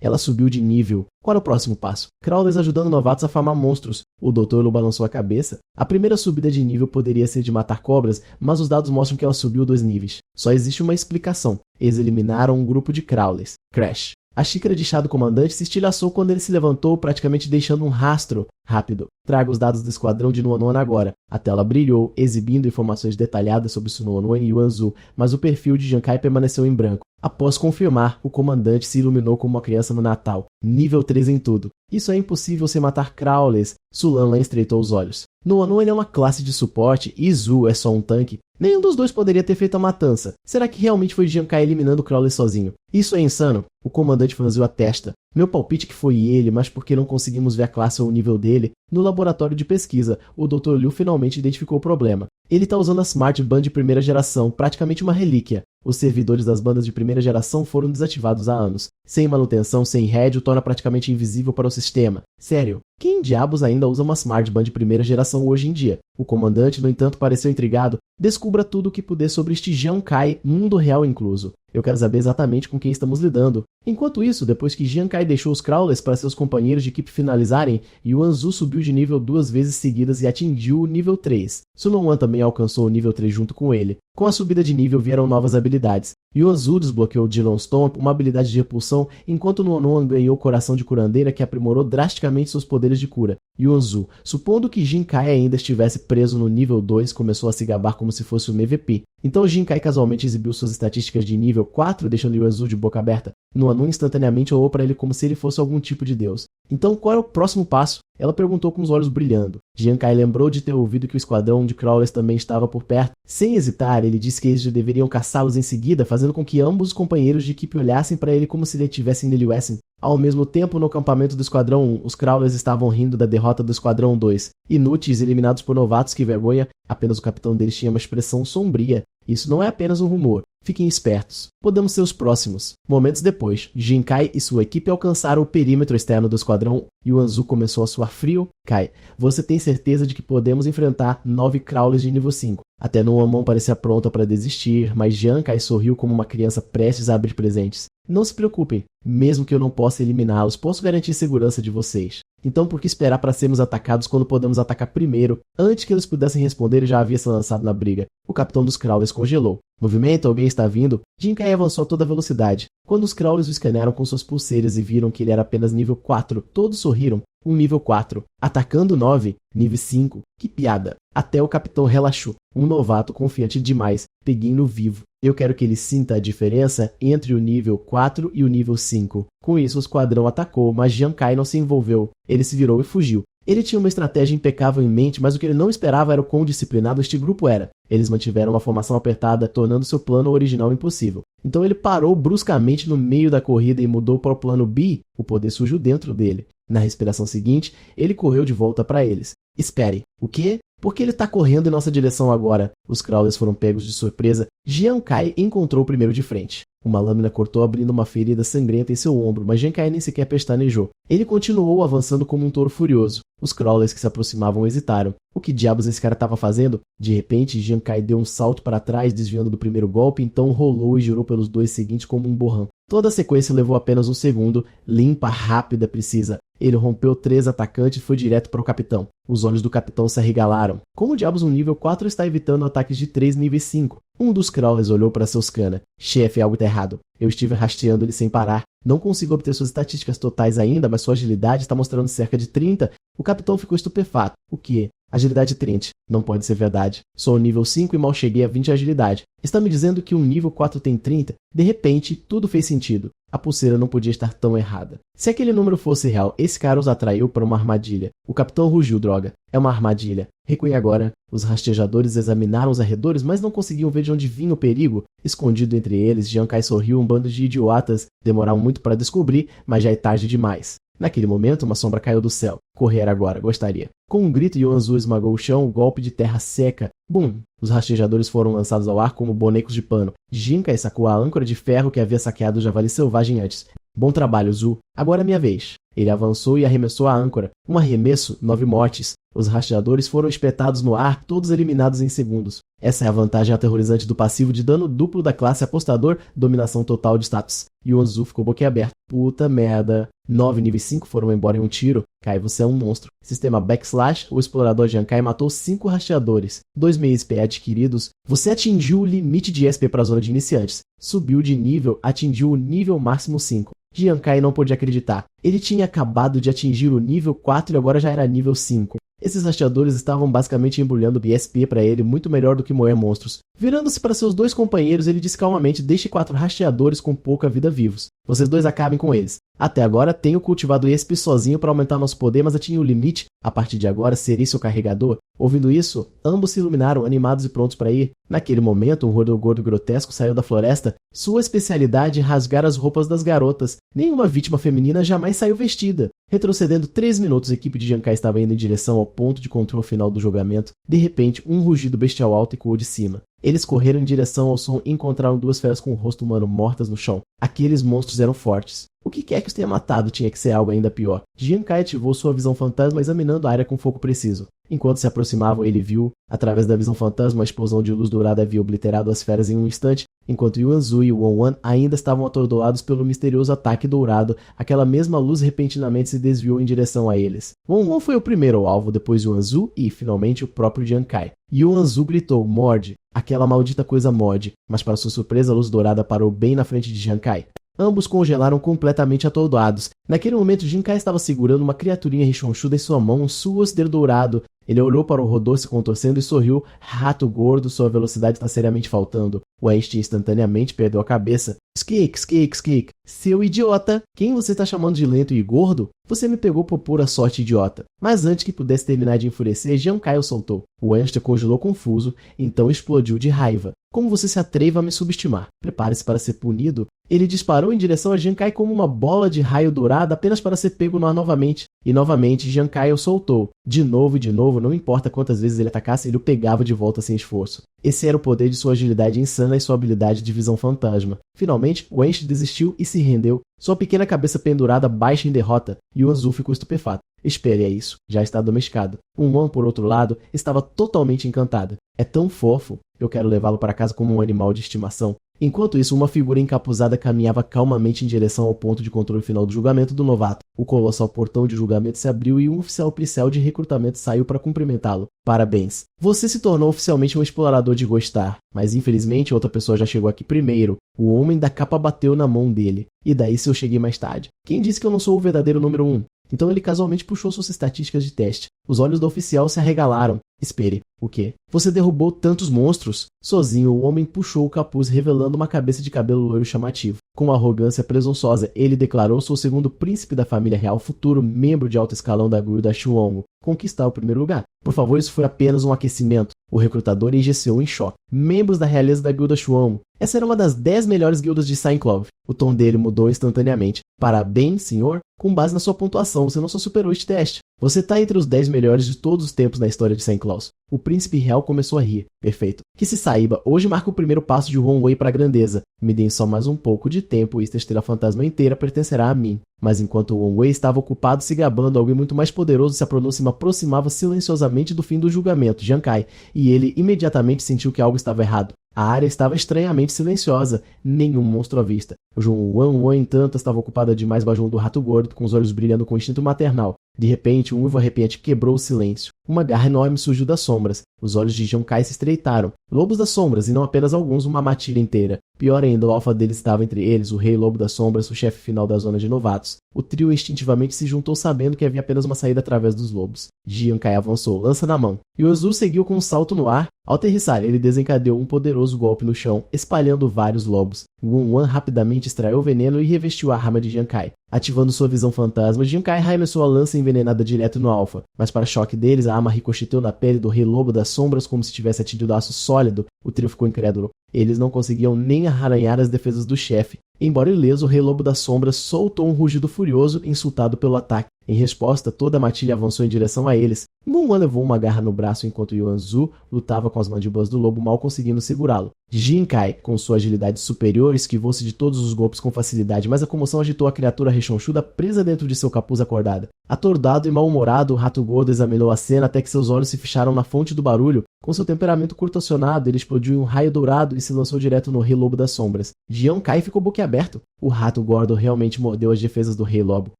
Ela subiu de nível. Qual é o próximo passo? Crawlers ajudando novatos a farmar monstros. O Dr. Lu balançou a cabeça. A primeira subida de nível poderia ser de matar cobras, mas os dados mostram que ela subiu 2 níveis. Só existe uma explicação. Eles eliminaram um grupo de Crawlers. Crash. A xícara de chá do comandante se estilhaçou quando ele se levantou, praticamente deixando um rastro. Rápido. Traga os dados do esquadrão de Nuonuan agora. A tela brilhou, exibindo informações detalhadas sobre Nuonuan e Yuan Zu, mas o perfil de Jiang Kai permaneceu em branco. Após confirmar, o comandante se iluminou como uma criança no Natal. Nível 3 em tudo. Isso é impossível sem matar Crawlers. Su Longwan estreitou os olhos. Nuonuan é uma classe de suporte e Zu é só um tanque. Nenhum dos dois poderia ter feito a matança. Será que realmente foi Jiang Kai eliminando o Crawler sozinho? Isso é insano. O comandante franziu a testa. Meu palpite é que foi ele, mas porque não conseguimos ver a classe ou o nível dele, no laboratório de pesquisa, o Dr. Liu finalmente identificou o problema. Ele está usando a Smart Band de primeira geração, praticamente uma relíquia. Os servidores das bandas de primeira geração foram desativados há anos. Sem manutenção, sem head, o torna praticamente invisível para o sistema. Sério, quem diabos ainda usa uma Smart Band de primeira geração hoje em dia? O comandante, no entanto, pareceu intrigado. Descubra tudo o que puder sobre este Jiang Kai, mundo real incluso. Eu quero saber exatamente com quem estamos lidando. Enquanto isso, depois que Jiang Kai deixou os Crawlers para seus companheiros de equipe finalizarem, Yuan Zu subiu de nível 2 vezes seguidas e atingiu o nível 3. Su Longwan também alcançou o nível 3 junto com ele. Com a subida de nível vieram novas habilidades. Yuan Zu desbloqueou Dilon Stomp, uma habilidade de repulsão, enquanto Nuonuan ganhou Coração de Curandeira, que aprimorou drasticamente seus poderes de cura. Yuan Zu, supondo que Jiang Kai ainda estivesse preso no nível 2, começou a se gabar como se fosse um MVP. Então Jiang Kai casualmente exibiu suas estatísticas de nível 4, deixando Yuan Zu de boca aberta. Nuonuan instantaneamente olhou para ele como se ele fosse algum tipo de deus. Então qual é o próximo passo? Ela perguntou com os olhos brilhando. Jiang Kai lembrou de ter ouvido que o esquadrão de Crawlers também estava por perto. Sem hesitar, ele disse que eles deveriam caçá-los em seguida, fazendo com que ambos os companheiros de equipe olhassem para ele como se detivessem nele Wesson. Ao mesmo tempo, no acampamento do Esquadrão 1, os Crawlers estavam rindo da derrota do Esquadrão 2. Inúteis, eliminados por novatos, que vergonha. Apenas o capitão deles tinha uma expressão sombria. Isso não é apenas um rumor. Fiquem espertos. Podemos ser os próximos. Momentos depois, Jiang Kai e sua equipe alcançaram o perímetro externo do esquadrão. Yuan Zu começou a suar frio. Kai, você tem certeza de que podemos enfrentar 9 Crawlers de nível 5? Até Nuonuan parecia pronta para desistir, mas Jiang Kai sorriu como uma criança prestes a abrir presentes. Não se preocupem, mesmo que eu não possa eliminá-los, posso garantir segurança de vocês. Então por que esperar para sermos atacados quando podemos atacar primeiro? Antes que eles pudessem responder, ele já havia se lançado na briga. O capitão dos Crawlers congelou. Movimento, alguém está vindo? Jiang Kai avançou a toda velocidade. Quando os Crawlers o escanearam com suas pulseiras e viram que ele era apenas nível 4, todos sorriram. Um nível 4. Atacando 9. Nível 5. Que piada. Até o capitão relaxou. Um novato confiante demais. Peguei-no vivo. Eu quero que ele sinta a diferença entre o nível 4 e o nível 5. Com isso, o esquadrão atacou, mas Jiang Kai não se envolveu. Ele se virou e fugiu. Ele tinha uma estratégia impecável em mente, mas o que ele não esperava era o quão disciplinado este grupo era. Eles mantiveram uma formação apertada, tornando seu plano original impossível. Então ele parou bruscamente no meio da corrida e mudou para o plano B. O poder surgiu dentro dele. Na respiração seguinte, ele correu de volta para eles. Espere, o quê? Por que ele está correndo em nossa direção agora? Os Crawlers foram pegos de surpresa. Jiang Kai encontrou o primeiro de frente. Uma lâmina cortou abrindo uma ferida sangrenta em seu ombro, mas Jiang Kai nem sequer pestanejou. Ele continuou avançando como um touro furioso. Os Crawlers que se aproximavam hesitaram. O que diabos esse cara estava fazendo? De repente, Jiang Kai deu um salto para trás, desviando do primeiro golpe, então rolou e girou pelos 2 seguintes como um borrão. Toda a sequência levou apenas 1 segundo, limpa, rápida, precisa. Ele rompeu 3 atacantes e foi direto para o capitão. Os olhos do capitão se arregalaram. Como diabos um nível 4 está evitando ataques de 3 níveis 5? Um dos Crawlers olhou para seus cana. Chefe, algo está errado. Eu estive rastreando ele sem parar. Não consigo obter suas estatísticas totais ainda, mas sua agilidade está mostrando cerca de 30. O capitão ficou estupefato. O quê? Agilidade 30. Não pode ser verdade. Sou nível 5 e mal cheguei a 20 de agilidade. Está me dizendo que um nível 4 tem 30? De repente, tudo fez sentido. A pulseira não podia estar tão errada. Se aquele número fosse real, esse cara os atraiu para uma armadilha. O capitão rugiu, droga. É uma armadilha. Recuem agora. Os rastejadores examinaram os arredores, mas não conseguiam ver de onde vinha o perigo. Escondido entre eles, Jian-Kai sorriu. Um bando de idiotas. Demoraram muito para descobrir, mas já é tarde demais. Naquele momento, uma sombra caiu do céu. Correr agora, gostaria. Com um grito, Yuan-Zu esmagou o chão, um golpe de terra seca. Bum! Os rastejadores foram lançados ao ar como bonecos de pano. Jian-Kai sacou a âncora de ferro que havia saqueado o javali selvagem antes. Bom trabalho, Zu. Agora é minha vez. Ele avançou e arremessou a âncora. Um arremesso, 9 mortes. Os rastreadores foram espetados no ar, todos eliminados em segundos. Essa é a vantagem aterrorizante do passivo de dano duplo da classe apostador, dominação total de status. Yuan-Zu ficou boquiaberto. Puta merda. 9 níveis 5 foram embora em um tiro. Kai, você é um monstro. Sistema Backslash, o explorador Jian-Kai matou 5 rastreadores. 2 meio SP adquiridos. Você atingiu o limite de SP para a zona de iniciantes. Subiu de nível, atingiu o nível máximo 5. Jian-Kai não pôde acreditar. Ele tinha acabado de atingir o nível 4 e agora já era nível 5. Esses rastreadores estavam basicamente embrulhando BSP para ele muito melhor do que moer monstros. Virando-se para seus 2 companheiros, ele disse calmamente: deixe 4 rastreadores com pouca vida vivos. Vocês 2 acabem com eles. Até agora tenho cultivado ESP sozinho para aumentar nosso poder, mas atingi o limite. A partir de agora serei seu carregador. Ouvindo isso, ambos se iluminaram, animados e prontos para ir. Naquele momento, um gordo grotesco saiu da floresta. Sua especialidade é rasgar as roupas das garotas. Nenhuma vítima feminina jamais saiu vestida. Retrocedendo 3 minutos, a equipe de Jian-Kai estava indo em direção ao ponto de controle final do julgamento. De repente, um rugido bestial alto ecoou de cima. Eles correram em direção ao som e encontraram 2 feras com o rosto humano mortas no chão. Aqueles monstros eram fortes. O que quer que os tenha matado tinha que ser algo ainda pior. Jian-Kai ativou sua visão fantasma examinando a área com foco preciso. Enquanto se aproximavam, ele viu, através da visão fantasma, a explosão de luz dourada havia obliterado as feras em um instante, enquanto Yuan-Zu e Wan-Wan ainda estavam atordoados pelo misterioso ataque dourado. Aquela mesma luz repentinamente se desviou em direção a eles. Wan-Wan foi o primeiro alvo, depois Yuan-Zu e, finalmente, o próprio Jian-Kai. Yuan-Zu gritou: morde! Aquela maldita coisa morde, mas para sua surpresa a luz dourada parou bem na frente de Jian-Kai. Ambos congelaram completamente atordoados. Naquele momento, Jian-Kai estava segurando uma criaturinha rechonchuda em sua mão, um suaster dourado. Ele olhou para o Rodô se contorcendo e sorriu. Rato gordo, sua velocidade está seriamente faltando. O Einstein instantaneamente perdeu a cabeça. Skik. Seu idiota! Quem você está chamando de lento e gordo? Você me pegou por pura sorte, idiota. Mas antes que pudesse terminar de enfurecer, Jian-Kai o soltou. O Einstein congelou confuso, então explodiu de raiva. Como você se atreve a me subestimar? Prepare-se para ser punido. Ele disparou em direção a Jian-Kai como uma bola de raio dourada apenas para ser pego no ar novamente. E novamente Jian-Kai o soltou. De novo e de novo, não importa quantas vezes ele atacasse, ele o pegava de volta sem esforço. Esse era o poder de sua agilidade insana e sua habilidade de visão fantasma. Finalmente, o Enshi desistiu e se rendeu. Sua pequena cabeça pendurada baixa em derrota. Yuan-Zu ficou estupefato. Espere, é isso. Já está domesticado. Wan, por outro lado, estava totalmente encantada. É tão fofo. Eu quero levá-lo para casa como um animal de estimação. Enquanto isso, uma figura encapuzada caminhava calmamente em direção ao ponto de controle final do julgamento do novato. O colossal portão de julgamento se abriu e um oficial policial de recrutamento saiu para cumprimentá-lo. Parabéns. Você se tornou oficialmente um explorador de Gostar, mas infelizmente outra pessoa já chegou aqui primeiro. O homem da capa bateu na mão dele. E daí se eu cheguei mais tarde? Quem disse que eu não sou o verdadeiro número 1? Então ele casualmente puxou suas estatísticas de teste. Os olhos do oficial se arregalaram. Espere, o quê? Você derrubou tantos monstros? Sozinho, o homem puxou o capuz, revelando uma cabeça de cabelo loiro chamativo. Com arrogância presunçosa, ele declarou ser o segundo príncipe da família real, futuro membro de alto escalão da guilda Shuongo, conquistar o primeiro lugar. Por favor, isso foi apenas um aquecimento. O recrutador enrijeceu em choque. Membros da realeza da guilda Shuongo. Essa era uma das 10 melhores guildas de Saint-Cloud. O tom dele mudou instantaneamente. Parabéns, senhor. Com base na sua pontuação, você não só superou este teste. Você está entre os 10 melhores de todos os tempos na história de Saint-Claus. O príncipe real começou a rir. Perfeito. Que se saiba, hoje marca o primeiro passo de Wan-Wei para a grandeza. Me deem só mais um pouco de tempo e esta estrela fantasma inteira pertencerá a mim. Mas enquanto Wan-Wei estava ocupado se gabando, alguém muito mais poderoso se aproximava silenciosamente do fim do julgamento, Jian-Kai, e ele imediatamente sentiu que algo estava errado. A área estava estranhamente silenciosa, nenhum monstro à vista. O Wan-Wan, entanto, estava ocupada demais baixo do rato gordo, com os olhos brilhando com instinto maternal. De repente, um uivo arrepiante quebrou o silêncio. Uma garra enorme surgiu das sombras. Os olhos de Jian-Kai se estreitaram. Lobos das sombras, e não apenas alguns, uma matilha inteira. Pior ainda, o alfa deles estava entre eles, o Rei Lobo das Sombras, o chefe final da zona de novatos. O trio instintivamente se juntou sabendo que havia apenas uma saída através dos lobos. Jian Kai avançou, lança na mão. Yuanzu seguiu com um salto no ar. Ao aterrissar, ele desencadeou um poderoso golpe no chão, espalhando vários lobos. Wan Wan rapidamente extraiu o veneno e revestiu a arma de Jian Kai. Ativando sua visão fantasma, Jian Kai arremessou a lança envenenada direto no alfa, mas para choque deles, a arma ricocheteou na pele do Rei Lobo das Sombras como se tivesse atingido aço sólido. O trio ficou incrédulo. Eles não conseguiam nem arranhar as defesas do chefe. Embora ileso, o Rei Lobo das Sombras soltou um rugido furioso, insultado pelo ataque. Em resposta, toda a matilha avançou em direção a eles. Wan Wan levou uma garra no braço enquanto Yuanzu lutava com as mandíbulas do lobo, mal conseguindo segurá-lo. Jian Kai, com sua agilidade superior, esquivou-se de todos os golpes com facilidade, mas a comoção agitou a criatura rechonchuda presa dentro de seu capuz acordada. Atordoado e mal-humorado, o rato gordo examinou a cena até que seus olhos se fecharam na fonte do barulho. Com seu temperamento curto-acionado, ele explodiu em um raio dourado e se lançou direto no Rei Lobo das Sombras. Jian Kai ficou boquiaberto. O rato gordo realmente mordeu as defesas do Rei Lobo.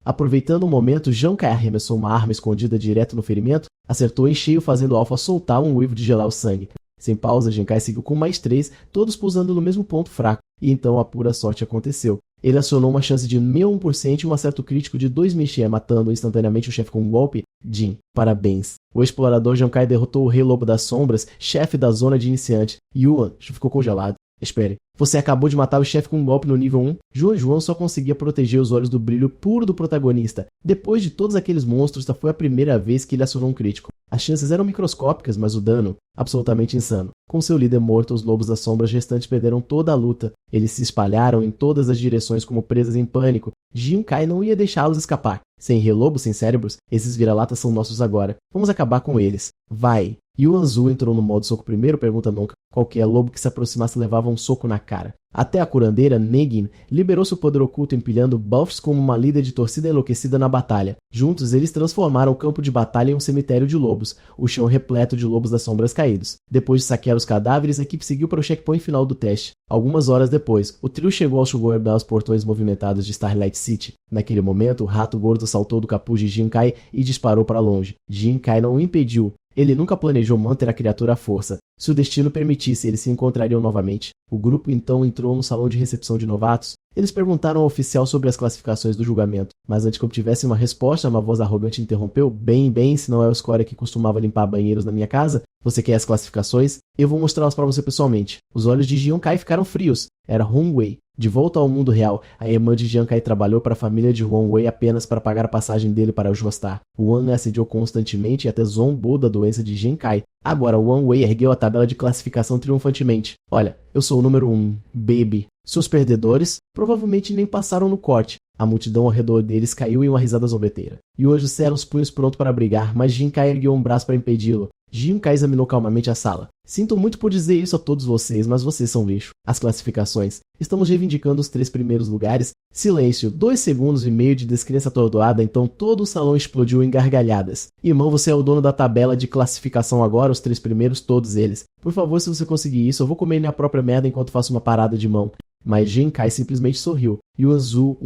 Aproveitando o momento, Jian Kai arremessou uma arma escondida direto no ferimento, acertou em cheio, fazendo o alfa soltar um uivo de gelar o sangue. Sem pausa, Jian Kai seguiu com mais 3, todos pousando no mesmo ponto fraco, e então a pura sorte aconteceu. Ele acionou uma chance de 1% e um acerto crítico de 2 Mexia, matando instantaneamente o chefe com um golpe. Jin, parabéns. O explorador Jian Kai derrotou o Rei Lobo das Sombras, chefe da zona de iniciante. Yuan ficou congelado. Espere, você acabou de matar o chefe com um golpe no nível 1? Juan só conseguia proteger os olhos do brilho puro do protagonista. Depois de todos aqueles monstros, esta foi a primeira vez que ele acionou um crítico. As chances eram microscópicas, mas o dano, absolutamente insano. Com seu líder morto, os lobos das sombras restantes perderam toda a luta. Eles se espalharam em todas as direções como presas em pânico. Jian Kai não ia deixá-los escapar. Sem Rei Lobo, sem cérebros, esses vira-latas são nossos agora. Vamos acabar com eles. Vai! Yuanzu entrou no modo soco primeiro, pergunta nunca. Qualquer lobo que se aproximasse levava um soco na cara. Até a curandeira, Negin, liberou seu poder oculto empilhando buffs como uma líder de torcida enlouquecida na batalha. Juntos, eles transformaram o campo de batalha em um cemitério de lobos, o chão repleto de lobos das sombras caídos. Depois de saquear os cadáveres, a equipe seguiu para o checkpoint final do teste. Algumas horas depois, o trio chegou ao suburbio aos portões movimentados de Starlight City. Naquele momento, o rato gordo saltou do capuz de Jian Kai e disparou para longe. Jian Kai não o impediu. Ele nunca planejou manter a criatura à força. Se o destino permitisse, eles se encontrariam novamente. O grupo então entrou no salão de recepção de novatos. Eles perguntaram ao oficial sobre as classificações do julgamento, mas antes que obtivesse uma resposta, uma voz arrogante interrompeu. Bem, se não é o Scoria que costumava limpar banheiros na minha casa, você quer as classificações? Eu vou mostrá-las para você pessoalmente. Os olhos de Jian Kai ficaram frios. Era Hong Wei. De volta ao mundo real, a irmã de Jian Kai trabalhou para a família de Wan Wei apenas para pagar a passagem dele para Jostar. Wan assediou constantemente e até zombou da doença de Jian Kai. Agora, Wan Wei ergueu a tabela de classificação triunfantemente. Olha, eu sou o número 1, baby. Seus perdedores provavelmente nem passaram no corte. A multidão ao redor deles caiu em uma risada zombeteira. Yuan cerrou os punhos pronto para brigar, mas Jian Kai ergueu um braço para impedi-lo. Jian Kai examinou calmamente a sala. Sinto muito por dizer isso a todos vocês, mas vocês são lixo. As classificações. Estamos reivindicando os 3 primeiros lugares. Silêncio, 2 segundos e meio de descrença atordoada, então todo o salão explodiu em gargalhadas. Irmão, você é o dono da tabela de classificação agora, os 3 primeiros, todos eles. Por favor, se você conseguir isso, eu vou comer minha própria merda enquanto faço uma parada de mão. Mas Jian Kai simplesmente sorriu. Yuanzu,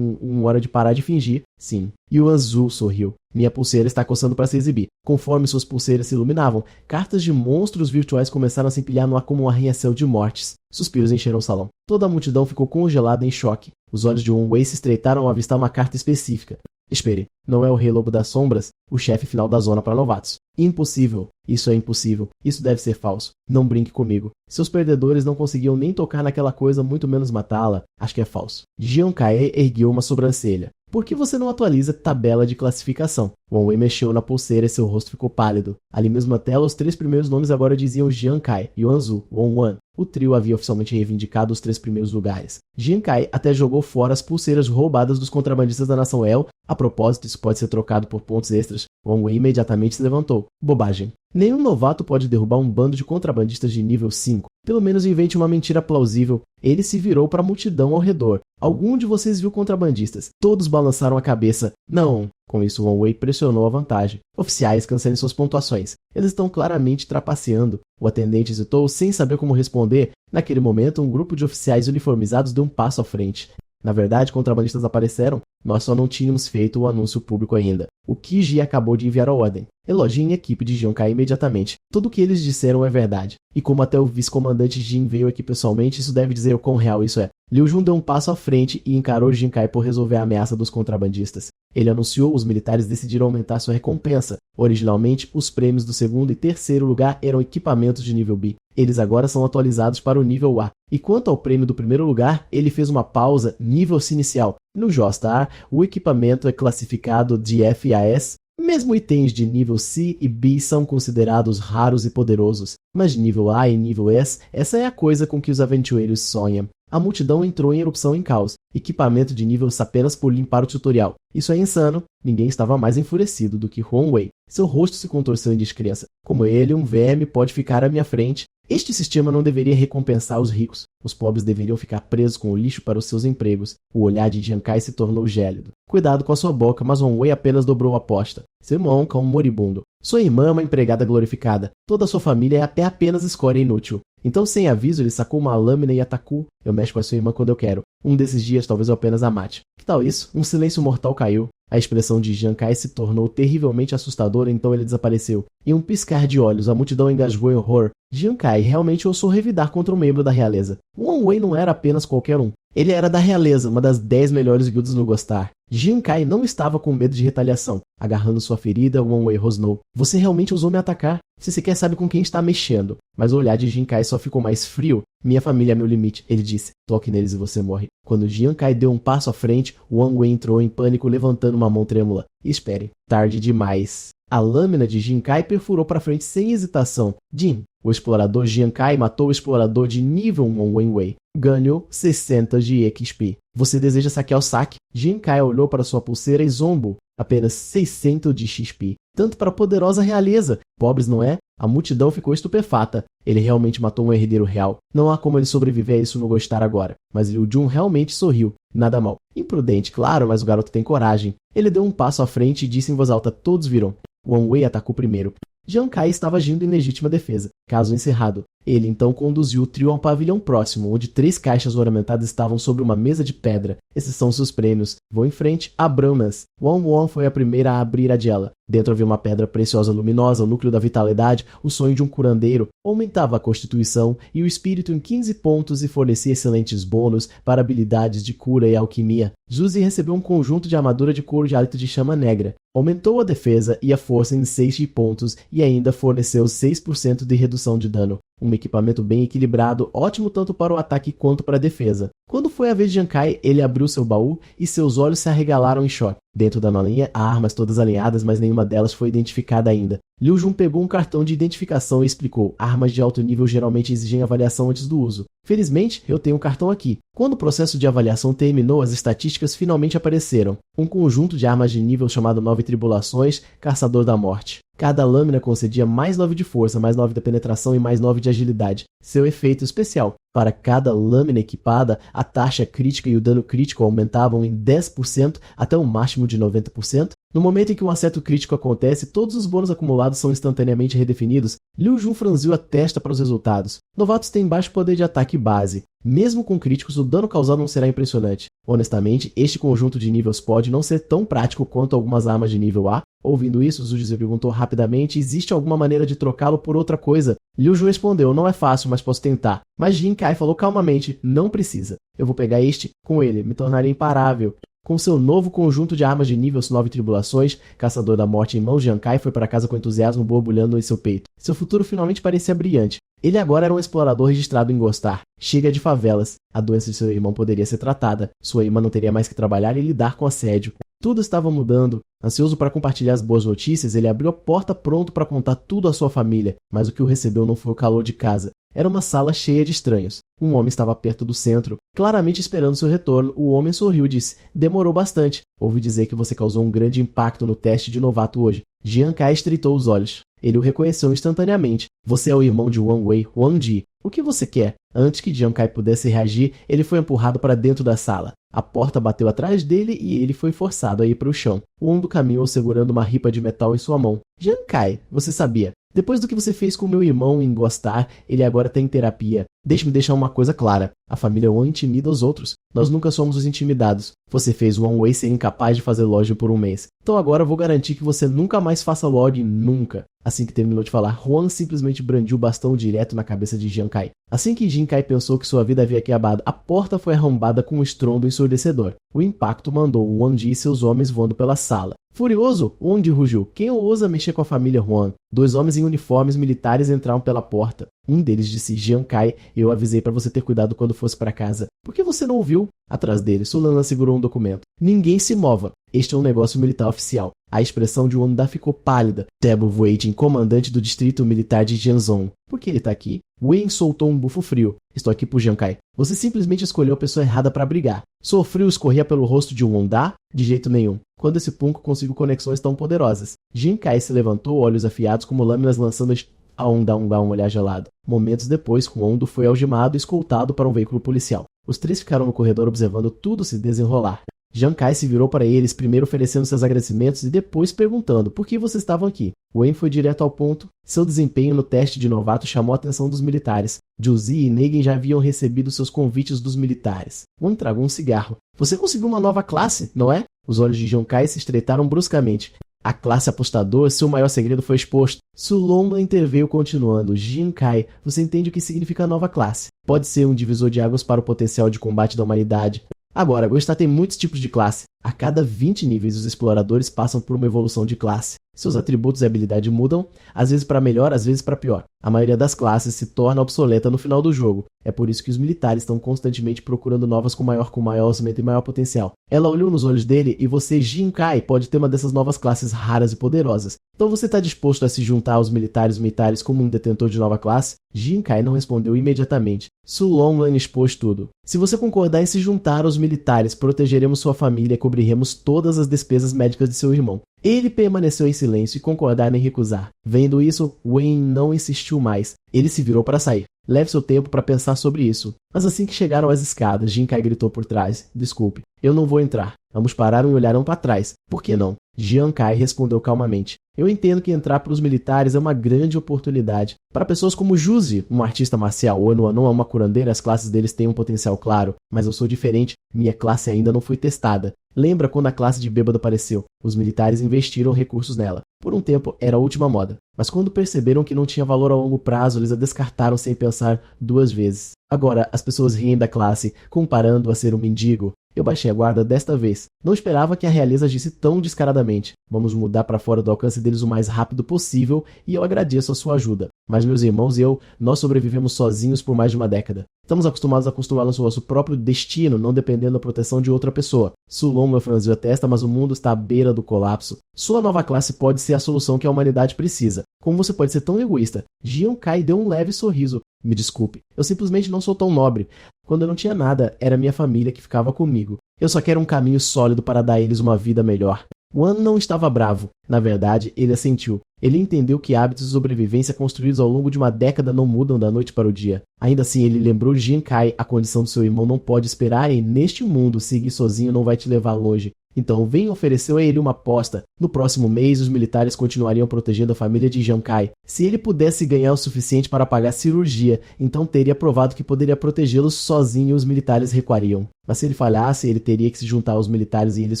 hora de parar de fingir. Sim. Yuanzu sorriu. Minha pulseira está coçando para se exibir. Conforme suas pulseiras se iluminavam, cartas de monstros virtuais começaram a se empilhar no ar como um arranha-céu de mortes. Suspiros encheram o salão. Toda a multidão ficou congelada em choque. Os olhos de Wan Wei se estreitaram ao avistar uma carta específica. Espere, não é o Rei Lobo das Sombras, o chefe final da zona para novatos. Impossível. Isso é impossível. Isso deve ser falso. Não brinque comigo. Seus perdedores não conseguiam nem tocar naquela coisa, muito menos matá-la. Acho que é falso. Jian Kai ergueu uma sobrancelha. Por que você não atualiza a tabela de classificação? Wan Wei mexeu na pulseira e seu rosto ficou pálido. Ali mesmo na tela, os 3 primeiros nomes agora diziam Jian Kai, Yuanzu, Wan Wan. O trio havia oficialmente reivindicado os 3 primeiros lugares. Jian Kai até jogou fora as pulseiras roubadas dos contrabandistas da nação El. A propósito, isso pode ser trocado por pontos extras. Wan Wei imediatamente se levantou. Bobagem. Nenhum novato pode derrubar um bando de contrabandistas de nível 5. Pelo menos invente uma mentira plausível. Ele se virou para a multidão ao redor. Algum de vocês viu contrabandistas? Todos balançaram a cabeça. Não. Com isso, Wan Wei pressionou a vantagem. Oficiais, cancelem suas pontuações. Eles estão claramente trapaceando. O atendente hesitou sem saber como responder. Naquele momento, um grupo de oficiais uniformizados deu um passo à frente. Na verdade, contrabandistas apareceram, nós só não tínhamos feito o anúncio público ainda. O Kiji acabou de enviar a ordem. Elogiem a equipe de Jiankai imediatamente. Tudo o que eles disseram é verdade. E como até o vice-comandante Jin veio aqui pessoalmente, isso deve dizer o quão real isso é. Liu Jun deu um passo à frente e encarou Jinkai por resolver a ameaça dos contrabandistas. Ele anunciou que os militares decidiram aumentar sua recompensa. Originalmente, os prêmios do segundo e terceiro lugar eram equipamentos de nível B. Eles agora são atualizados para o nível A. E quanto ao prêmio do primeiro lugar, ele fez uma pausa nível inicial. No Joestar, o equipamento é classificado de FAS. Mesmo itens de nível C e B são considerados raros e poderosos, mas nível A e nível S, essa é a coisa com que os aventureiros sonham. A multidão entrou em erupção em caos, equipamento de nível apenas por limpar o tutorial. Isso é insano, ninguém estava mais enfurecido do que Huang Wei. Seu rosto se contorceu em descrença. Como ele, um verme pode ficar à minha frente. Este sistema não deveria recompensar os ricos. Os pobres deveriam ficar presos com o lixo para os seus empregos. O olhar de Jiankai se tornou gélido. Cuidado com a sua boca, mas Huang Wei apenas dobrou a aposta. Seu irmão é um moribundo. Sua irmã é uma empregada glorificada. Toda a sua família é até apenas escória inútil. Então, sem aviso, ele sacou uma lâmina e atacou. Eu mexo com a sua irmã quando eu quero. Um desses dias, talvez eu apenas a mate. Que tal isso? Um silêncio mortal caiu. A expressão de Jiankai se tornou terrivelmente assustadora, então ele desapareceu. Em um piscar de olhos, a multidão engasgou em horror. Jiankai realmente ousou revidar contra um membro da realeza. Huang Wei não era apenas qualquer um. Ele era da realeza, uma das 10 melhores guildas no Gostar. Jiankai não estava com medo de retaliação. Agarrando sua ferida, Huang Wei rosnou. Você realmente ousou me atacar? Você sequer sabe com quem está mexendo. Mas o olhar de Jiankai só ficou mais frio. Minha família é meu limite, ele disse. Toque neles e você morre. Quando Jiankai deu um passo à frente, Huang Wei entrou em pânico levantando uma mão trêmula. Espere, tarde demais. A lâmina de Jinkai perfurou para frente sem hesitação. Jin, o explorador Jiankai matou o explorador de nível 1 Wei. Ganhou 60 de XP. Você deseja saquear o saque? Jinkai olhou para sua pulseira e zombou. Apenas 600 de XP. Tanto para a poderosa realeza. Pobres, não é? A multidão ficou estupefata. Ele realmente matou um herdeiro real. Não há como ele sobreviver a isso no Gostar agora. Mas Liu Jun realmente sorriu. Nada mal. Imprudente, claro, mas o garoto tem coragem. Ele deu um passo à frente e disse em voz alta: todos viram. Huang Wei atacou primeiro. Jiankai estava agindo em legítima defesa. Caso encerrado. Ele então conduziu o trio a um pavilhão próximo, onde 3 caixas ornamentadas estavam sobre uma mesa de pedra. Esses são seus prêmios. Vou em frente, abramos. Wang foi a primeira a abrir a dela. Dentro havia uma pedra preciosa luminosa, o núcleo da vitalidade, o sonho de um curandeiro. Aumentava a constituição e o espírito em 15 pontos e fornecia excelentes bônus para habilidades de cura e alquimia. Zuzi recebeu um conjunto de armadura de couro de hálito de chama negra. Aumentou a defesa e a força em 6 pontos e ainda forneceu 6% de redução de dano. Um equipamento bem equilibrado, ótimo tanto para o ataque quanto para a defesa. Quando foi a vez de Jiankai, ele abriu seu baú e seus olhos se arregalaram em choque. Dentro da malinha, há armas todas alinhadas, mas nenhuma delas foi identificada ainda. Liu Jun pegou um cartão de identificação e explicou: armas de alto nível geralmente exigem avaliação antes do uso. Felizmente, eu tenho um cartão aqui. Quando o processo de avaliação terminou, as estatísticas finalmente apareceram. Um conjunto de armas de nível chamado 9 Tribulações, Caçador da Morte. Cada lâmina concedia mais 9 de força, mais 9 de penetração e mais 9 de agilidade. Seu efeito especial. Para cada lâmina equipada, a taxa crítica e o dano crítico aumentavam em 10% até um máximo de 90%. No momento em que um acerto crítico acontece, todos os bônus acumulados são instantaneamente redefinidos. Liu Jun franziu a testa para os resultados. Novatos têm baixo poder de ataque base. Mesmo com críticos, o dano causado não será impressionante. Honestamente, este conjunto de níveis pode não ser tão prático quanto algumas armas de nível A. Ouvindo isso, Zuzi perguntou rapidamente: existe alguma maneira de trocá-lo por outra coisa? Liu Jun respondeu: não é fácil, mas posso tentar. Mas Jinkai falou calmamente: não precisa. Eu vou pegar este, com ele, me tornarei imparável. Com seu novo conjunto de armas de nível 9 Tribulações, Caçador da Morte em mãos, Jiankai foi para casa com entusiasmo borbulhando em seu peito. Seu futuro finalmente parecia brilhante. Ele agora era um explorador registrado em Gostar. Chega de favelas. A doença de seu irmão poderia ser tratada. Sua irmã não teria mais que trabalhar e lidar com assédio. Tudo estava mudando. Ansioso para compartilhar as boas notícias, ele abriu a porta pronto para contar tudo à sua família. Mas o que o recebeu não foi o calor de casa. Era uma sala cheia de estranhos. Um homem estava perto do centro, claramente esperando seu retorno. O homem sorriu e disse: demorou bastante. Ouvi dizer que você causou um grande impacto no teste de novato hoje. Jiankai estreitou os olhos. Ele o reconheceu instantaneamente. Você é o irmão de Huang Wei, Huang Ji. O que você quer? Antes que Jiankai pudesse reagir, ele foi empurrado para dentro da sala. A porta bateu atrás dele e ele foi forçado a ir para o chão. O Ondo caminhou segurando uma ripa de metal em sua mão. Jiankai, você sabia. Depois do que você fez com meu irmão em Gostar, ele agora tem terapia. Deixe-me deixar uma coisa clara. A família Wang intimida os outros. Nós nunca somos os intimidados. Você fez Wang Wei ser incapaz de fazer login por um mês. Então agora eu vou garantir que você nunca mais faça login, nunca. Assim que terminou de falar, Huan simplesmente brandiu o bastão direto na cabeça de Jian Kai. Assim que Jin Kai pensou que sua vida havia acabado, a porta foi arrombada com um estrondo ensurdecedor. O impacto mandou Wang Ji e seus homens voando pela sala. Furioso, Wang Ji rugiu. Quem ousa mexer com a família Huan? 2 homens em uniformes militares entraram pela porta. Um deles disse, Jian Kai, eu avisei para você ter cuidado quando fosse para casa. Por que você não ouviu? Atrás dele, Sulana segurou um documento. Ninguém se mova. Este é um negócio militar oficial. A expressão de Wanda ficou pálida. Tebo Waiting, comandante do distrito militar de Jianzhong. Por que ele está aqui? Wayne soltou um bufo frio. Estou aqui por Jian Kai. Você simplesmente escolheu a pessoa errada para brigar. Seu frio escorria pelo rosto de Wanda? De jeito nenhum. Quando esse punco conseguiu conexões tão poderosas. Jian Kai se levantou, olhos afiados como lâminas lançando a Onda um olhar gelado. Momentos depois, Huondo foi algemado e escoltado para um veículo policial. Os 3 ficaram no corredor observando tudo se desenrolar. Jian Kai se virou para eles, primeiro oferecendo seus agradecimentos e depois perguntando por que vocês estavam aqui. Wayne foi direto ao ponto. Seu desempenho no teste de novato chamou a atenção dos militares. Juzi e Negan já haviam recebido seus convites dos militares. Wayne tragou um cigarro. Você conseguiu uma nova classe, não é? Os olhos de Jian Kai se estreitaram bruscamente. A classe apostador, seu maior segredo foi exposto. Sulonga interveio continuando. Jian Kai, você entende o que significa nova classe? Pode ser um divisor de águas para o potencial de combate da humanidade. Agora, Gostar tem muitos tipos de classe. A cada 20 níveis, os exploradores passam por uma evolução de classe. Seus atributos e habilidade mudam, às vezes para melhor, às vezes para pior. A maioria das classes se torna obsoleta no final do jogo. É por isso que os militares estão constantemente procurando novas com maior orçamento e maior potencial. Ela olhou nos olhos dele e você, Jin Kai, pode ter uma dessas novas classes raras e poderosas. Então você está disposto a se juntar aos militares como um detentor de nova classe? Jin Kai não respondeu imediatamente. Su Longlan expôs tudo. Se você concordar em se juntar aos militares, protegeremos sua família e cobriremos todas as despesas médicas de seu irmão. Ele permaneceu em silêncio e concordar nem recusar. Vendo isso, Wayne não insistiu mais. Ele se virou para sair. Leve seu tempo para pensar sobre isso. Mas assim que chegaram às escadas, Jin Kai gritou por trás. Desculpe, eu não vou entrar. Ambos pararam e olharam para trás. Por que não? Jian Kai respondeu calmamente. Eu entendo que entrar para os militares é uma grande oportunidade. Para pessoas como Juzi, um artista marcial, ou Anuanon é uma curandeira, as classes deles têm um potencial claro. Mas eu sou diferente, minha classe ainda não foi testada. Lembra quando a classe de bêbado apareceu? Os militares investiram recursos nela. Por um tempo, era a última moda. Mas quando perceberam que não tinha valor a longo prazo, eles a descartaram sem pensar 2 vezes. Agora, as pessoas riem da classe, comparando-a a ser um mendigo. Eu baixei a guarda desta vez. Não esperava que a realeza agisse tão descaradamente. Vamos mudar para fora do alcance deles o mais rápido possível e eu agradeço a sua ajuda. Mas meus irmãos e eu, nós sobrevivemos sozinhos por mais de uma década. Estamos acostumados a construir nosso próprio destino, não dependendo da proteção de outra pessoa. Sulonga franziu a testa, mas o mundo está à beira do colapso. Sua nova classe pode ser a solução que a humanidade precisa. Como você pode ser tão egoísta? Jian Kai deu um leve sorriso. Me desculpe, eu simplesmente não sou tão nobre. Quando eu não tinha nada, era minha família que ficava comigo. Eu só quero um caminho sólido para dar a eles uma vida melhor. Wan não estava bravo. Na verdade, ele assentiu. Ele entendeu que hábitos de sobrevivência construídos ao longo de uma década não mudam da noite para o dia. Ainda assim, ele lembrou Jin Kai, a condição do seu irmão não pode esperar e neste mundo seguir sozinho não vai te levar longe. Então, Wen ofereceu a ele uma aposta. No próximo mês, os militares continuariam protegendo a família de Jian Kai. Se ele pudesse ganhar o suficiente para pagar a cirurgia, então teria provado que poderia protegê-los sozinho e os militares recuariam. Mas se ele falhasse, ele teria que se juntar aos militares e eles